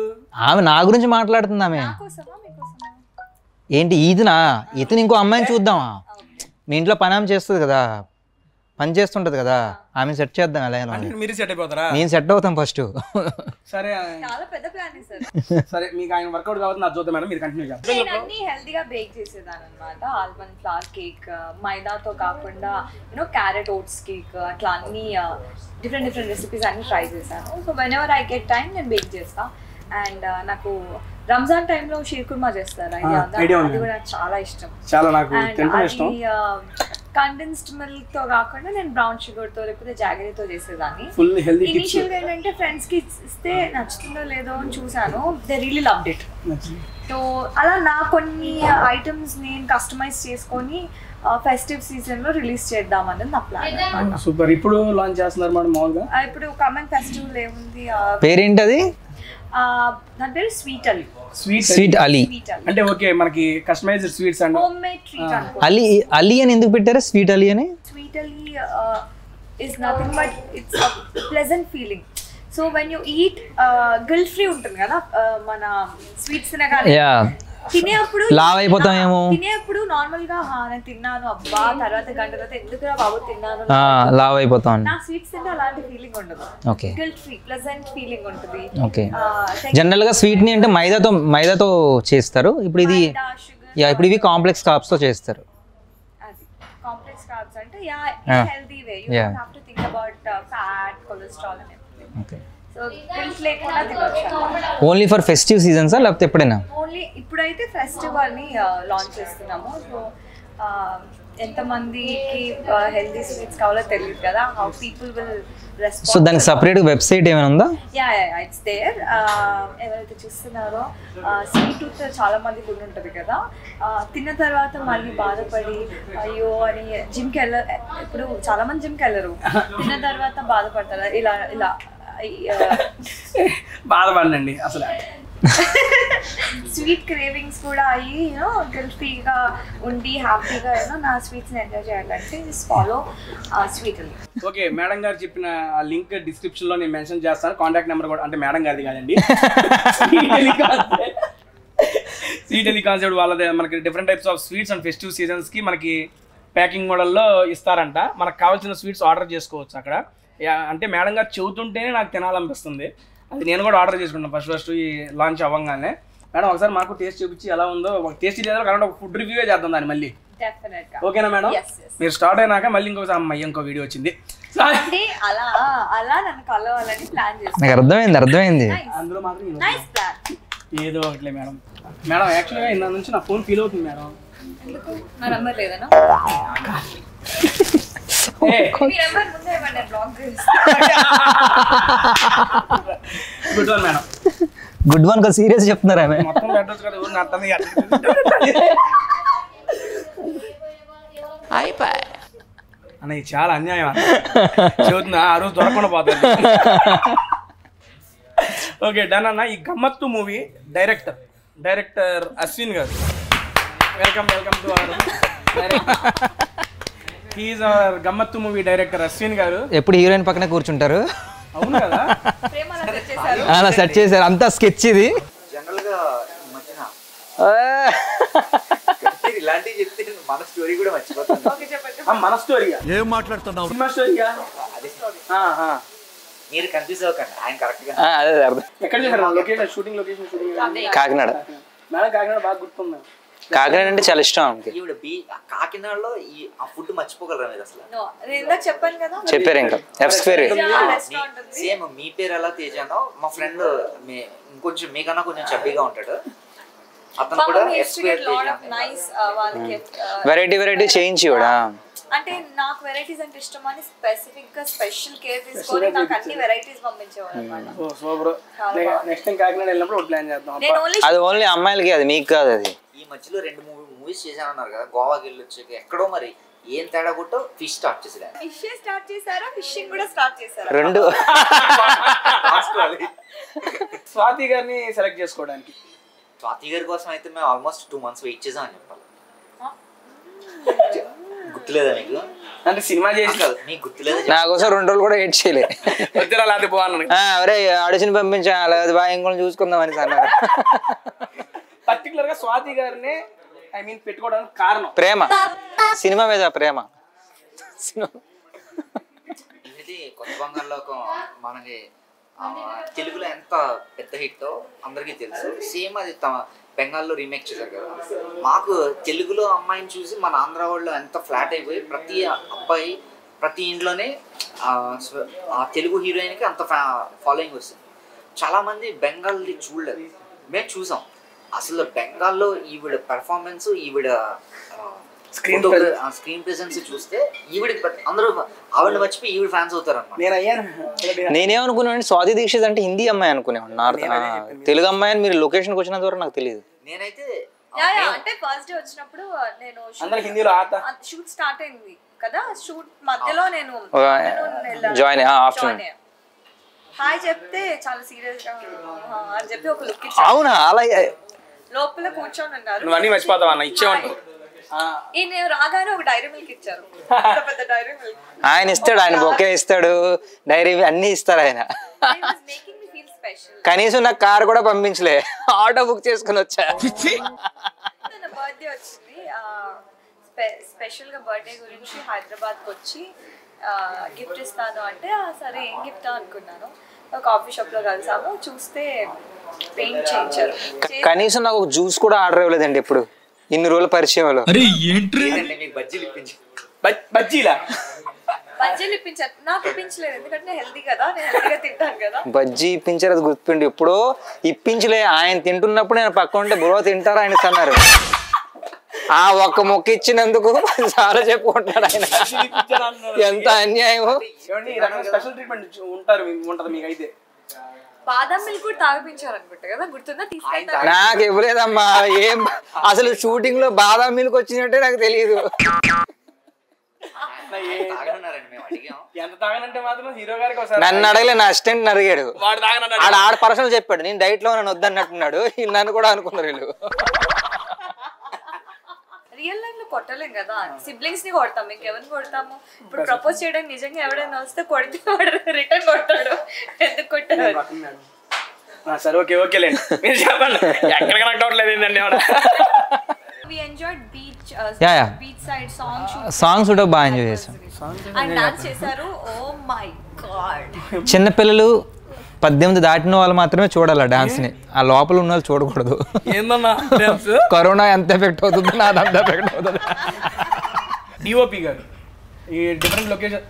ఆమె నా గురించి మాట్లాడుతుంది. ఆమె కోసమా మీకోసమా? ఏంటి ఈదునా? ఇతను ఇంకో అమ్మాయిని చూద్దామా? మీ ఇంట్లో పని ఆమె చేస్తుంది కదా, పని చేస్తుంటది కదా, ఆమె సెట్ చేద్దాం. ఎలా మీరు సెట్ అయిపోతారా? నేను సెట్ అవుతాం ఫస్ట్. సరే చాలా పెద్ద ప్లాన్ సార్. సరే మీకు ఆయన వర్కౌట్ కావాలి నాకు చూద్దాం మేడం, మీరు కంటిన్యూ చేయండి. నేను అన్ని హెల్తీగా బేక్ చేసేదాన్ని అనమాట. ఆల్మండ్ ఫ్లవర్ కేక్, మైదాతో కాకుండా క్యారెట్ ఓట్స్ కేక్, అట్లా అన్ని డిఫరెంట్ రెసిపీస్ అన్ని ట్రై చేశాను. So when ever I get time నేను బేక్ చేస్తా. అండ్ నాకు రంజాన్ టైంలో షీర్ కుర్మా చేస్తారు, ఐడియా అది కూడా చాలా ఇష్టం. చాలా నాకు ఇష్టం. కండెన్స్డ్ మిల్క్ తో కాకుండా నేను బ్రౌన్ షుగర్ తో లేకపోతే జాగరీతో చేసేదాన్ని. Full healthy. ఇనిషియల్ గా ఏంటంటే ఫ్రెండ్స్ కి ఇస్తే నచ్చుతుందో లేదో అని చూసాను. They really loved it. So అలా నా కొన్ని ఐటమ్స్ నేను కస్టమైజ్ చేసుకొని ఫెస్టివ్ సీజన్ లో రిలీజ్ చేద్దాం అనేది నా ప్లాన్. సూపర్. ఇప్పుడు లాంచ్ చేస్తున్నారు మేడం మామూలుగా? ఇప్పుడు కమింగ్ ఫెస్టివల్ ఏముంది, పేరేంటది? దాని పేరు స్వీట్ అలీ. స్వీట్ అలీ అంటే ఓకే, మనకి customised sweets and home made treat అనుకో. అలీ అని ఎందుకు పెట్టారు స్వీట్ అలీ అని? Sweet Ali is nothing but it's a pleasant feeling. So when you eat guilt free ఉంటుంది కదా మన స్వీట్స్ తినగానే. తినేప్పుడు లావ్ అయిపోతామేమో. తినేప్పుడు నార్మల్ గా నేను తిన్నాను అబ్బా తర్వాత గంట తర్వాత ఎందుకురా బాబు తిన్నాను లావ్ అయిపోతాం. నా స్వీట్స్ తింటే అలాంటి ఫీలింగ్ ఉండదు. Okay. Guilt free pleasant feeling ఉంటుంది. ఓకే. జనరల్ గా స్వీట్ ని అంటే మైదాతో చేస్తారు. ఇప్పుడు ఇది ఇప్పుడు ఇవి కాంప్లెక్స్ కార్బ్స్ తో చేస్తారు. అది కాంప్లెక్స్ కార్బ్స్ అంటే healthy way. You don't have to think about fat, cholesterol and everything. Okay. So guilt లేకుండా తినొచ్చు. ఓన్లీ ఫర్ ఫెస్టివ్ సీజన్సా లేకపోతే ఎప్పుడైనా? ఓన్లీ ఇప్పుడైతే ఫెస్టివల్ ని లాంచ్ చేస్తున్నాము. సో ఎంతమందికి హెల్దీ స్వీట్స్ కావాలో తెలియదు కదా, how people will respond. So దానికి సపరేట్ వెబ్సైట్ ఏమైనా ఉందా? Yeah it's there. ఎవరైతే చూస్తున్నారో స్వీట్ టూత్ చాలా మందికి ఉంటుంది కదా, తిన్న తర్వాత మళ్ళీ బాధపడి అయ్యో అని జిమ్కి ఇప్పుడు చాలా మంది జిమ్కి వెళ్ళరు, తిన్న తర్వాత బాధపడతారు. ఇలా బాధపడండి అసలు. స్వీట్ క్రేవింగ్స్ కూడా అయ్యి గిల్ట్ ఫ్రీగా ఉండి హ్యాపీగా నా స్వీట్స్ని ఎంజాయ్ చేయాలంటే just follow sweet Ali. Okay, madam గారు చెప్పిన లింక్ డిస్క్రిప్షన్ లో నేను మెన్షన్ చేస్తాను. కాంటాక్ట్ నెంబర్ కూడా, అంటే మేడం గారిది కాదండి, స్వీట్ అలీ కాన్సెప్ట్ వాళ్ళదే. మనకి different types of sweets and festive seasons కి మనకి ప్యాకింగ్ మోడల్లో ఇస్తారంట. మనకు కావాల్సిన స్వీట్స్ ఆర్డర్ చేసుకోవచ్చు అక్కడ. అంటే మేడం గారు చెబుతుంటేనే నాకు తినాలనిపిస్తుంది. అది నేను కూడా ఆర్డర్ చేసుకుంటాను ఫస్ట్ ఈ లాంచ్ అవ్వగానే. మేడం ఒకసారి మాకు టేస్ట్ చూపించి ఎలా ఉందో, టేస్ట్ చేయాలి కాబట్టి ఒక ఫుడ్ రివ్యూ చేద్దాం దాన్ని మళ్ళీ. ఓకేనా మేడం? మీరు స్టార్ట్ అయినాక మళ్ళీ ఇంకొకసారి అమ్మాయి ఇంకో వీడియో వచ్చింది అలా నన్ను కలవాలని ప్లాన్ చేస్తాను. నాకు అర్థమైంది. అందులో మాత్రం ఏదో ఒకట్లే మేడం. మేడం యాక్చువల్గా ఇందా నుంచి నా ఫోన్ ఫీల్ అవుతుంది మేడం. నా నెంబర్ లేదనా? Good one madam. Good one కదా, సీరియస్ చెప్తున్నారు ఆమె. మొత్తం పెట్టొచ్చు కదా, ఊరిని అర్థం అన్న. ఇది చాలా అన్యాయం చెబుతున్నా, ఆ రోజు దొరకకుండా పోతుంది. ఓకే డన్ అన్న. ఈ గమ్మత్తు movie director Ashwin garu. Welcome to our director. He's our Gammathu movie director Ashwin garu. ఎప్పుడు హీరోయిన్ పక్కనే కూర్చుంటారు. అవును కదా, అలా సెట్ చేశారు. అంతా స్కెచ్ ఇది. ఇలాంటివి చెప్తే మన స్టోరీ కూడా మర్చిపోతుంది. మన స్టోరీగా ఏం మాట్లాడుతున్నావు? సినిమా స్టోరీగా మీరు కన్ఫ్యూజ్ అవ్వకండి, ఆయన కరెక్ట్ గా. అదే అర్థం. ఎక్కడ చేశారు location? Shooting Kakinada. Madam Kakinada బాగా గుర్తుంది. కాకినాడ అంటే చాలా ఇష్టం ఆమెకి. ఈవిడ కాకినాడలో ఆ ఫుడ్ మర్చిపోగలరా మీరు అసలు? చెప్పాను కదా, చెప్పారు. ఇంకా ఎఫ్ స్క్వేర్ సేమ్ మీ పేరు ఎలా తేజానో మా ఫ్రెండ్ ఇంకొంచెం మీకన్నా కొంచెం చబ్బీగా ఉంటాడు, అతను కూడా ఎఫ్ స్క్వేర్ వెరైటీ చేంజ్ కూడా. అంటే నాకు వెరైటీస్ అంటే ఇష్టం అని స్పెసిఫిక్ గా స్పెషల్ కేర్ తీసుకొని నాకు అన్ని వెరైటీస్ పంపించేవాళ్ళు అన్నమాట. So bro next time Kakinada వెళ్ళినప్పుడు ఒక ప్లాన్ చేద్దాం. అది ఓన్లీ అమ్మాయిలకి, అది మీకు కాదు. అది ఈ మధ్యలో 2 మూవీస్ చేశానన్నారు కదా, గోవాకి వెళ్ళొచ్చు, ఎక్కడో మరి ఏం తేడా కొట్టో ఫిష్ స్టార్ట్ చేసాడు. ఫిష్ స్టార్ట్ చేశారా, ఫిషింగ్ కూడా స్టార్ట్ చేశారా? రెండు. స్వాతి గారిని సెలెక్ట్ చేసుకోవడానికి స్వాతి గారి కోసం అయితే మేము ఆల్మోస్ట్ 2 months వెయిట్ చేసాం అని చెప్పాలి. గుర్తులేదా మీకు? అంటే సినిమా చేసి కాదు మీకు గుర్తులేదా? నా కోసం 2 రోజులు కూడా వెయిట్ చేయలే. వద్దురా లేకపోతే పోవాలని. అరే ఆడిషన్ పంపించా లేదా బాగా ఇంకోటి చూసుకుందాం అని అన్నారు. పర్టికులర్ గా స్వాతి గారిని ఐ మీన్ పెట్టుకోవడానికి కారణం ప్రేమ, సినిమా మీద ప్రేమ. ఇది కొత్త బంగారులోకం మనకి తెలుగులో ఎంత పెద్ద హిట్టో అందరికీ తెలుసు. సేమ్ అది బెంగాల్లో రీమేక్ చేశారు కదా. మాకు తెలుగులో అమ్మాయిని చూసి మన ఆంధ్ర వాళ్ళు ఎంత ఫ్లాట్ అయిపోయి ప్రతి అబ్బాయి ప్రతి ఇంట్లోనే ఆ తెలుగు హీరోయిన్కి అంత ఫాలోయింగ్ వస్తుంది. చాలామంది బెంగాల్ది చూడలేదు, మేము చూసాం. అసలు బెంగాల్లో ఈవిడ పెర్ఫార్మెన్స్, ఈవిడ స్క్రీన్ ప్రెజెన్స్ చూస్తే ఈవిడ అందరూ ఆవిడ మర్చిపోయి ఈవిడ ఫ్యాన్స్ అవుతారు అన్నమాట. నేనేమనుకున్నాను స్వాతి దీక్షిత్ అంటే హిందీ అమ్మాయి అనుకునేవాడు. నార్త్ తెలుగు అమ్మాయి అని మీరు లొకేషన్కి వచ్చినంత వరకు నాకు తెలియదు. నేనైతే అంటే ఫస్ట్ డే వచ్చినప్పుడు నేను షూట్ స్టార్ట్ అయింది కదా, షూట్ మధ్యలో నేను జాయిన్ ఆఫ్టర్నూన్ హాయ్ చెప్తే చాలా సీరియస్ గా అని చెప్పి ఒక లుక్ ఇచ్చారు. అవునా? అలా లోపల కూర్చొని ఉన్నారు. నువ్వు అన్ని మర్చిపోతావు అన్న, ఇచ్చేవాడు. నేను రాగానే ఒక డైరీ మిల్క్ ఇచ్చారు, పెద్ద డైరీ మిల్క్. ఆయన ఇస్తాడు, ఆయన బొకే ఇస్తాడు, డైరీ అన్ని ఇస్తారు ఆయన. కనీసం నాకు కార్ కూడా పంపించలే, ఆటో బుక్ చేసుకుని వచ్చా. బర్త్డే వచ్చింది, స్పెషల్ గా బర్త్డే గురించి హైదరాబాద్కి వచ్చి గిఫ్ట్ ఇస్తాను అంటే సరే ఏం గిఫ్ట్ అనుకున్నాను. కాఫీ షాప్ లో కలిసాము, చూస్తే పెయింట్ చేయించారు. కనీసం నాకు ఒక జ్యూస్ కూడా ఆర్డర్ ఇవ్వలేదండి ఎప్పుడు ఇన్ని రోజుల పరిచయంలో. బజ్జీలా బజ్జీలు ఇప్పించారు, నాకు ఇప్పించలేదు ఎందుకంటే హెల్దీ కదా, నేను హెల్దీగా తింటాను కదా. బజ్జీ ఇప్పించారు, అది గుర్తుండి ఎప్పుడో ఇప్పించలే. ఆయన తింటున్నప్పుడు నేను పక్క ఉంటే బ్రో తింటారా ఆయన అన్నారు. ఆ ఒక్క మొక్క ఇచ్చినందుకు చాలా చెప్పుకుంటాడు ఆయన. ఎంత అన్యాయం. స్పెషల్ ట్రీట్మెంట్ ఉంటది మీకైతే. బాదం మిల్క్ కూడా తాగిపించారు అనుకుంటా కదా, గుర్తుందా? తీసుకెళ్తాను. నాకు ఇవ్వలేదమ్మా. ఏం అసలు షూటింగ్ లో బాదం మిల్క్ వచ్చినట్టే నాకు తెలియదు. నన్ను అడగలే, నా అసిస్టెంట్ అడిగాడు. ఆడ పర్సనల్ చెప్పాడు, నేను డైట్ లో నన్ను వద్దన్నట్టున్నాడు. నన్ను కూడా అనుకున్నారు వీళ్ళు. రియల్ లైఫ్ లో కొట్టలేం కదా, సిబ్లింగ్స్ ని కొడతాం, ఇంకెవరిని కొడతాము? ఇప్పుడు ప్రపోజ్ చేయడానికి నిజంగా ఎవరైనా వస్తే కొడితే వాడు రిటర్న్ కొడతాడు, ఎందుకు కొట్టాడు? సరే ఓకే ఓకేలేండి, మీరు చెప్పండి. ఎక్కడ కనెక్ట్ అవ్వట్లేదు ఏంటండి ఆవిడ. We enjoyed beach side songs కూడా బాగా ఎంజాయ్ చేసాం. and dance చేశారు. Oh my god. చిన్నపిల్లలు 18 దాటిన వాళ్ళు మాత్రమే చూడాలి డాన్స్ ని, ఆ లోపల ఉన్న వాళ్ళు చూడకూడదు. కరోనా ఎంత ఎఫెక్ట్ అవుతుందో నాది అంత ఎఫెక్ట్ అవుతుంది. డిఓపి గారు ఈ డిఫరెంట్ లొకేషన్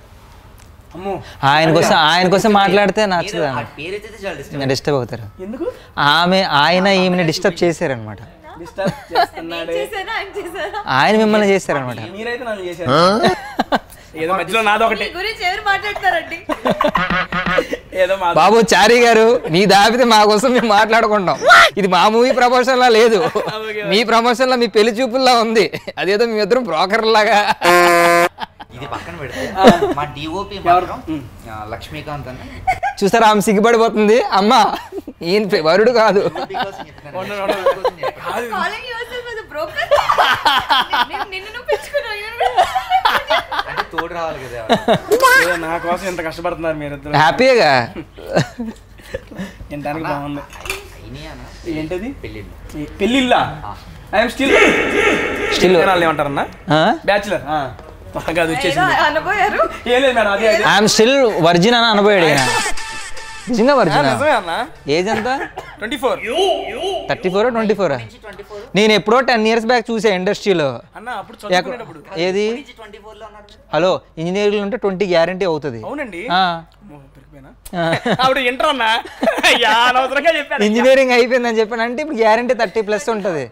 ఆయన కోసం మాట్లాడితే నచ్చదు, డిస్టర్బ్ అవుతారు. ఆయన ఈమెను డిస్టర్బ్ చేశారనమాట. ఆయన మిమ్మల్ని చేశారనమాట. మీరైతే నన్ను చేశారు. ఏదో మధ్యలో నాదొకటి బాబు చారీ గారు, నీ దాపితే మా కోసం మేము మాట్లాడుకుంటాం. ఇది మా మూవీ ప్రమోషన్ లా లేదు, మీ ప్రమోషన్ లా మీ పెళ్లి చూపుల్లా ఉంది. అదేదో మీ ఇద్దరం బ్రోకర్ లాగా. ఇది పక్కన పెడితే మా డిఓపి లక్ష్మీకాంత్ అని చూసారా, ఆమె సిగ్గుపడిపోతుంది. అమ్మా ఈయన వరుడు కాదు. అంటే తోడు రావాలి కదా, నా కోసం ఎంత కష్టపడుతున్నారు మీరు. హ్యాపీగా వినడానికి బాగుంది. ఏంటది పెళ్ళిళ్ళ? ఐఎమ్ స్టిల్ ఏమంటారన్నా బ్యాచులర్. ఐఎమ్ స్టిల్ వర్జిన్ అని అనబోయాడు. నిజంగా వర్జిన్. ఏజ్ ఎంత? 34 24. నేను ఎప్పుడో 10 years బ్యాక్ చూసా ఇండస్ట్రీలో. ఏది హలో ఇంజనీరింగ్ ఉంటే 20 గ్యారంటీ అవుతుంది. ఇంజనీరింగ్ అయిపోయిందని చెప్పాను అంటే ఇప్పుడు గ్యారంటీ 30+ ఉంటుంది.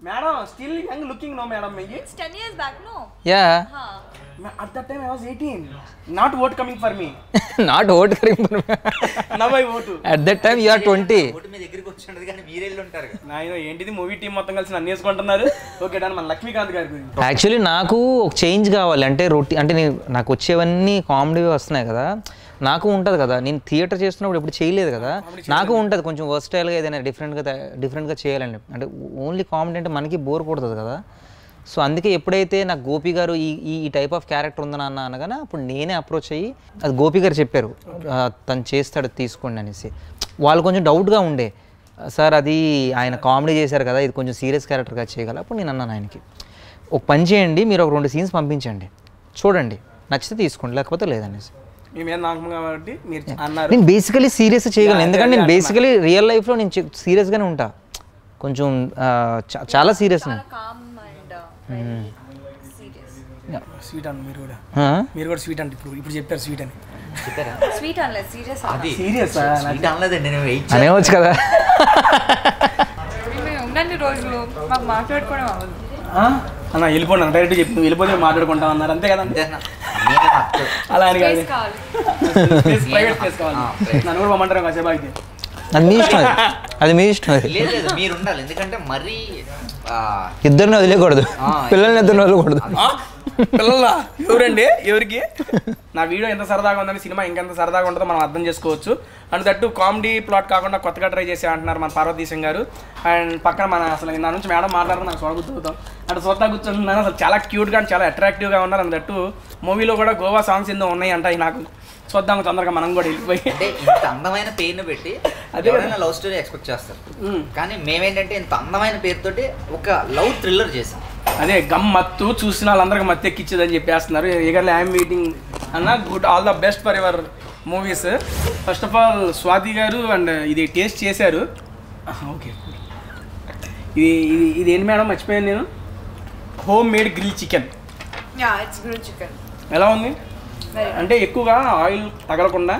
Madam still young looking no madam. It's 10 years back no. Yeah. At that time I was 18. Not vote coming for me. Not vote caring Now I vote. At that time you are 20. Vote మీ దగ్గరికి వచ్చినది కానీ మీరు వెళ్ళి ఉంటారు కదా. నాయన ఏంటిది మూవీ టీం మొత్తం కలిసి నన్ను వేసుకుంటున్నారు. Okay done. మన లక్ష్మీకాంత్ గారి గురించి యాక్చువల్లీ నాకు ఒక చేంజ్ కావాలి అంటే అంటే నాకు వచ్చేవన్నీ కామెడీ వస్తున్నాయి కదా, నాకు ఉంటుంది కదా, నేను థియేటర్ చేస్తున్నప్పుడు ఎప్పుడు చేయలేదు కదా, నాకు ఉంటుంది కొంచెం వర్స్టైల్గా ఏదైనా డిఫరెంట్గా చేయాలని. అంటే ఓన్లీ కామెడీ అంటే మనకి బోర్ కొడుతుంది కదా. సో అందుకే ఎప్పుడైతే నాకు గోపి గారు ఈ టైప్ ఆఫ్ క్యారెక్టర్ ఉందని అనగానే అప్పుడు నేనే అప్రోచ్ అయ్యి, అది గోపి గారు చెప్పారు తను చేస్తాడు తీసుకోండి అనేసి. వాళ్ళు కొంచెం డౌట్గా ఉండే, సార్ అది ఆయన కామెడీ చేశారు కదా, ఇది కొంచెం సీరియస్ క్యారెక్టర్గా చేయగల. అప్పుడు నేను అన్నాను ఆయనకి, ఒక పని చేయండి, మీరు ఒక 2 సీన్స్ పంపించండి, చూడండి, నచ్చితే తీసుకోండి, లేకపోతే లేదనేసి. నేను బేసికలీ సీరియస్ చేయగలను, ఎందుకంటే నేను బేసికలీ రియల్ లైఫ్లో నేను సీరియస్గానే ఉంటా, కొంచెం చాలా సీరియస్. స్వీట్ అని మీరు కూడా స్వీట్ అంటే ఇప్పుడు చెప్పారు స్వీట్ అని. స్వీట్ అనలేదు, సీరియస్. సీరియస్ అనలేదండి, నేను అనేవచ్చు కదా. ఉన్నన్ని రోజులు మాకు మాట్లాడుకోవడం అవ్వదు అన్న. వెళ్ళిపోండి అన్న, డైరెక్ట్ చెప్పి వెళ్ళిపోతే మాట్లాడుకుంటాం అన్నారు, అంతే కదా. అలా అని కాదు, ప్రైవేట్ స్పేస్ కావాలి. నన్ను కూడా పంపమంటారు కాసేపు అయితే. అది మీ ఇష్టం, అది మీ ఇష్టం. లేదు మీరు ఉండాలి, ఎందుకంటే మరీ ఇద్దరిని వదిలేకూడదు, పిల్లల్ని ఇద్దరిని వదలకూడదు. పిల్లల ఎవరండి ఎవరికి? నా వీడియో ఎంత సరదాగా ఉందని సినిమా ఇంకెంత సరదాగా ఉంటుందో మనం అర్థం చేసుకోవచ్చు. అండ్ దట్టు కామెడీ ప్లాట్ కాకుండా కొత్తగా ట్రై చేసే అంటున్నారు మన పార్వతీశం గారు. అండ్ పక్కన మన అసలు నా నుంచి మేడం మాట్లాడుతూ నాకు చూడగుర్తుతాం అంటే సొంత కూర్చుంటున్నాను. అసలు చాలా క్యూట్గా చాలా అట్రాక్టివ్గా ఉన్నారు. అండ్ దట్టు మూవీలో కూడా గోవా సాంగ్స్ ఎన్నో ఉన్నాయి అంట. నాకు చూద్దాం తొందరగా మనం కూడా వెళ్ళిపోయి. అంటే ఇంత అందమైన పేరును పెట్టి ఎవరైనా లవ్ స్టోరీ ఎక్స్పెక్ట్ చేస్తారు, కానీ మేమేంటంటే ఇంత అందమైన పేరుతోటి ఒక లవ్ థ్రిల్లర్ చేసాం. అదే గమ్మత్తు చూసిన వాళ్ళందరికీ మత్తు ఎక్కించదని చెప్పేస్తున్నారు. ఈగర్లీ ఐఎమ్ వెయిటింగ్ అన్న. Good, all the best for your movies. First of all Swathi గారు అండ్ ఇది టేస్ట్ చేశారు. ఓకే, ఇది ఏంటి మేడం మర్చిపోయాను నేను. Home made grill chicken. ఎలా ఉంది అంటే ఎక్కువగా ఆయిల్ తగలకుండా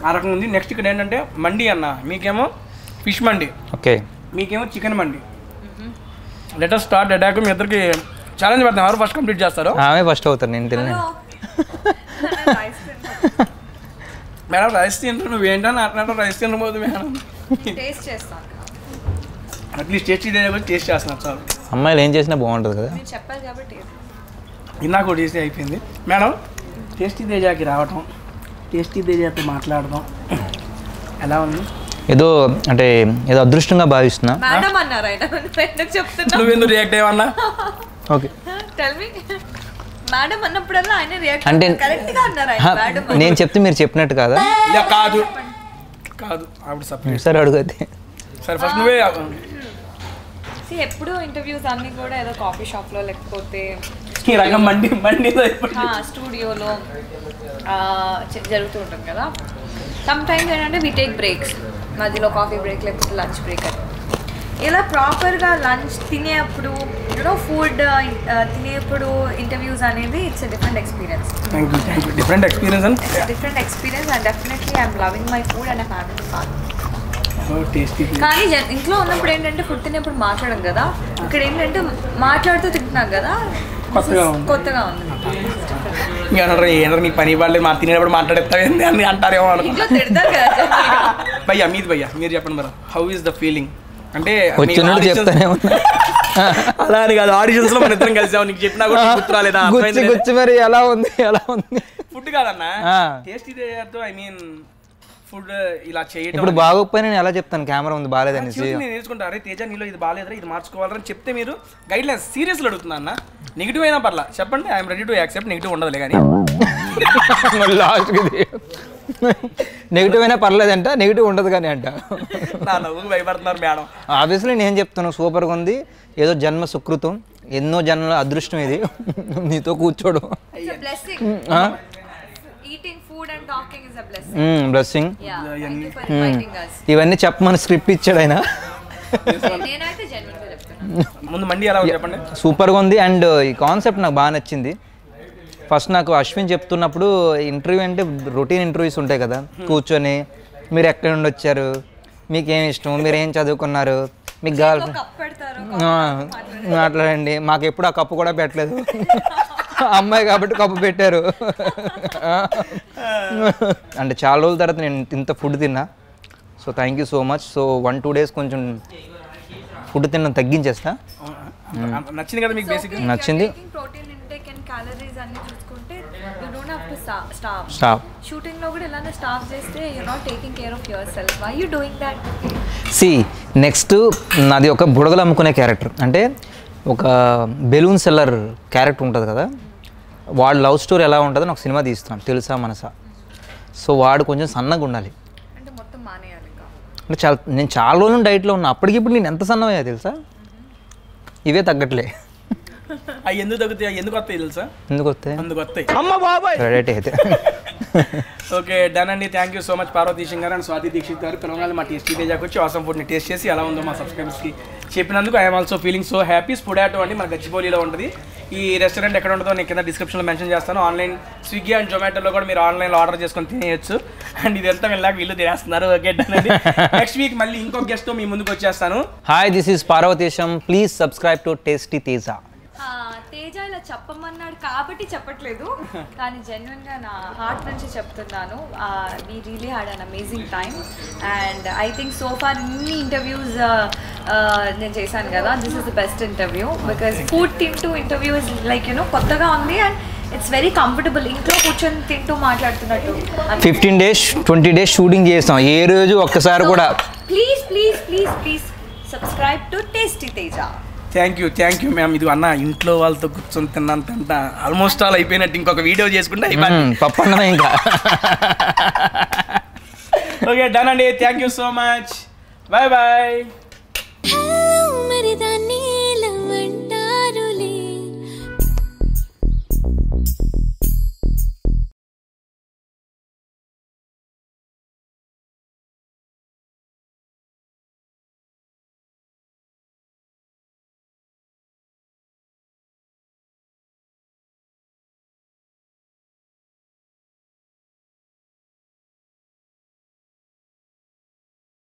ఆ రకంగా ఉంది. నెక్స్ట్ ఇక్కడ ఏంటంటే మండి అన్న, మీకేమో ఫిష్ మండి, ఓకే, మీకేమో చికెన్ మండి. Let us start attack. మీ ఇద్దరికి ఛాలెంజ్ పెడతాం, ఎవరు ఫస్ట్ కంప్లీట్ చేస్తారు. ఆమె ఫస్ట్ అవుతారు, నేను తిన్నాను. మేడం రైస్ తింటారు, నువ్వు ఏంటని అట్లా రైస్ తినబోదు మేడం. టేస్ట్ చేస్తాను, అట్లీస్ట్ టేస్ట్ టేస్ట్ చేస్తున్నారు చాలు. అమ్మాయిలు ఏం చేసినా బాగుంటుంది కదా. మీరు చెప్పాలి కాబట్టి. ఇందాక టేస్టీ అయిపోయింది మేడం. టేస్టీ తేజాకి రావటం, టేస్టీ తేజాతో మాట్లాడదాం, ఎలా ఉంది? ఏదో అంటే ఏదో అదృష్టంగా భావిస్తున్నా. మేడం అన్నారు ఆయన, ఎందుకు చెప్తున్నా? నువ్వెందుకు రియాక్ట్ అయ్యవన్నా? Okay, tell me. మేడం అన్నప్పుడల్లా ఆయన రియాక్ట్ అంటే కరెక్ట్ గా అన్నారు ఆయన. మేడం నేను చెప్తే మీరు చెప్పినట్టు కాదా? కాదు కాదు, ఆవిడ సపరేట్. సరే అడుగుతే. సరే ఫస్ట్ నువ్వే. ఎప్పుడు ఇంటర్వ్యూస్ అన్ని కూడా ఏదో కాఫీ షాప్ లో లేకపోతే ఈ రకం మండిలో స్టూడియోలో జరుగుతూ ఉంటుంది కదా. సమ్ టైమ్స్ ఏంటంటే వి టేక్ బ్రేక్స్, మధ్యలో కాఫీ బ్రేక్ లేకపోతే లంచ్ బ్రేక్ అని. ఇలా ప్రాపర్గా లంచ్ తినేప్పుడు ఫుడ్ తినేప్పుడు ఇంటర్వ్యూస్ అనేది it's different experience. Different experience and definitely I'm loving my food and I having fun. Tasty. కానీ ఇంట్లో ఉన్నప్పుడు ఏంటంటే ఫుడ్ తినేప్పుడు మాట్లాడడం కదా, ఇక్కడ ఏంటంటే మాట్లాడుతూ తింటున్నాం కదా, కొత్తగా ఉంది. నీ పని వాళ్ళు మా తినేటప్పుడు మాట్లాడేస్తావేంది అని అంటారేమో ఇంట్లో తిడతారు కదా. భయ్యా మీరు చెప్పండి మరి, హౌ ఈస్ ద ఫీలింగ్? అంటే అలా అని కాదు, ఆడిషన్స్ లో మన ఇద్దరం కలిసాము, నీకు చెప్పినా కూడా గుర్తు రాలేదా? మరి ఎలా ఉంది ఫుడ్ కాదన్నా, టేస్టీ ఐ మీన్ ఫుడ్ ఇలా చేయడం. ఇప్పుడు బాగోకపోయినా నేను ఎలా చెప్తాను, కెమెరా ఉంది బాగాలేదని నేను నేర్చుకుంటా. అరే తేజ నీలో ఇది బాగాలేదురా, ఇది మార్చుకోవాలని చెప్తే మీరు గైడ్ లైన్స్ సీరియస్లో అడుగుతున్నా అన్న. నెగిటివ్ అయినా పర్లా చెప్పండి, I'm ready to accept. Negative ఉండదులే కానీ లాస్ట్కి నెగిటివ్ అయినా పర్లేదంట, నెగిటివ్ ఉండదు కానీ అంట. నా నవ్వుకు భయపడుతున్నారు మేడం. ఆబ్వియస్లీ నేను చెప్తాను, సూపర్గా ఉంది, ఏదో జన్మ సుకృతం, ఎన్నో జన్మల అదృష్టం ఇది నీతో కూర్చోడు. బ్లెస్సింగ్. ఇవన్నీ చెప్పమని స్క్రిప్ట్ ఇచ్చాడు ఆయన. ముందు మండి ఎలా చెప్పండి. సూపర్గా ఉంది. అండ్ ఈ కాన్సెప్ట్ నాకు బాగా నచ్చింది. ఫస్ట్ నాకు అశ్విన్ చెప్తున్నప్పుడు ఇంటర్వ్యూ అంటే రొటీన్ ఇంటర్వ్యూస్ ఉంటాయి కదా, కూర్చొని మీరు ఎక్కడి నుండి వచ్చారు, మీకేం ఇష్టం, మీరు ఏం చదువుకున్నారు, మీకు గర్ల్ మాట్లాడండి, మాకు ఎప్పుడు ఆ కప్పు కూడా పెట్టలేదు. అమ్మాయి కాబట్టి కప్పు పెట్టారు. అంటే చాలా రోజుల తర్వాత నేను ఇంత ఫుడ్ తిన్నా. So thank you so much. So 1-2 days కొంచెం ఫుడ్ తిన్న తగ్గించేస్తా. నచ్చింది కదా మీకు? బేసిక్ నచ్చింది. ప్రోటీన్ ఇంటేక్ అండ్ క్యాలరీస్ అన్ని చూసుకుంటే you don't have to stop. Shooting లో కూడా ఇలానే స్టాప్ చేస్తే you not taking care of yourself. Why you doing that? See next నాది ఒక బుడగలు అమ్ముకునే క్యారెక్టర్. అంటే ఒక బెలూన్ సెల్లర్ క్యారెక్టర్ ఉంటుంది కదా, వాడు లవ్ స్టోరీ ఎలా ఉంటుందో నాకు సినిమా తీస్తున్నాను, తెలుసా మనసా. సో వాడు కొంచెం సన్నగా ఉండాలి. అంటే మొత్తం మానేయాలి ఇంకా. అంటే నేను చాలా రోజులు డైట్లో ఉన్నా. అప్పటికిప్పుడు నేను ఎంత సన్నమయ్యా తెలుసా? ఇవే తగ్గట్లే. అవి ఎందుకు తగ్గుతాయి, ఎందుకు వస్తాయి తెలుసా? ఎందుకు వస్తాయి? అందుకు వస్తాయి. రెడీ అయితే. ఓకే డన్ అండి. Thank you so much Parvati Singh గారు అండ్ స్వాతి దీక్షిత్ గారు. పిల్లలు మా టేస్టీ తేజాకి వచ్చి ఆసమ్ ఫుడ్ని టేస్ట్ చేసి ఎలా ఉందో మా సబ్స్క్రైబర్స్కి చెప్పినందుకు I'm also feeling so happy. స్పుడాటో అండి మన గచ్చిబౌలిలో ఉంటుంది. ఈ రెస్టారెంట్ ఎక్కడ ఉంటుందో నేను కింద డిస్క్రిప్షన్లో మెన్షన్ చేస్తాను. ఆన్లైన్ స్విగ్గీ అండ్ జొమాటోలో కూడా మీరు ఆన్లైన్లో ఆర్డర్ చేసుకొని తినేయచ్చు. అండ్ ఇదంతా వెళ్ళాక వీళ్ళు తినేస్తున్నారు. ఓకే డన్ అండి. నెక్స్ట్ వీక్ మళ్ళీ ఇంకొక గెస్ట్తో మీ ముందుకు వచ్చేస్తాను. Hi, this is Parvateesam. Please subscribe to tasty Teja. Teja ఇలా చెప్పమన్నాడు కాబట్టి చెప్పట్లేదు, కానీ జెన్యున్గా నా హార్ట్ నుంచి చెప్తున్నాను. We really had an amazing time. And I think so far ఇన్ని ఇంటర్వ్యూస్ నేను చేశాను కదా, this is the best interview. Because food తింటూ ఇంటర్వ్యూ ఇస్ లైక్ కొత్తగా ఉంది అండ్ ఇట్స్ వెరీ కంఫర్టబుల్. ఇంట్లో కూర్చొని తింటూ మాట్లాడుతున్నట్టు. 15 days 20 days షూటింగ్ చేస్తాం, ఏ రోజు ఒక్కసారి కూడా. Please please please please subscribe to tasty Teja. Thank you ma'am. ఇది అన్న ఇంట్లో వాళ్ళతో కూర్చొని తిన్నంత ఆల్మోస్ట్ ఆల్ అయిపోయినట్టు. ఇంకొక వీడియో చేసుకుంటే పప్పన్నమే ఇంకా. ఓకే డన్ అండి. Thank you so much. Bye bye. మరి దాన్ని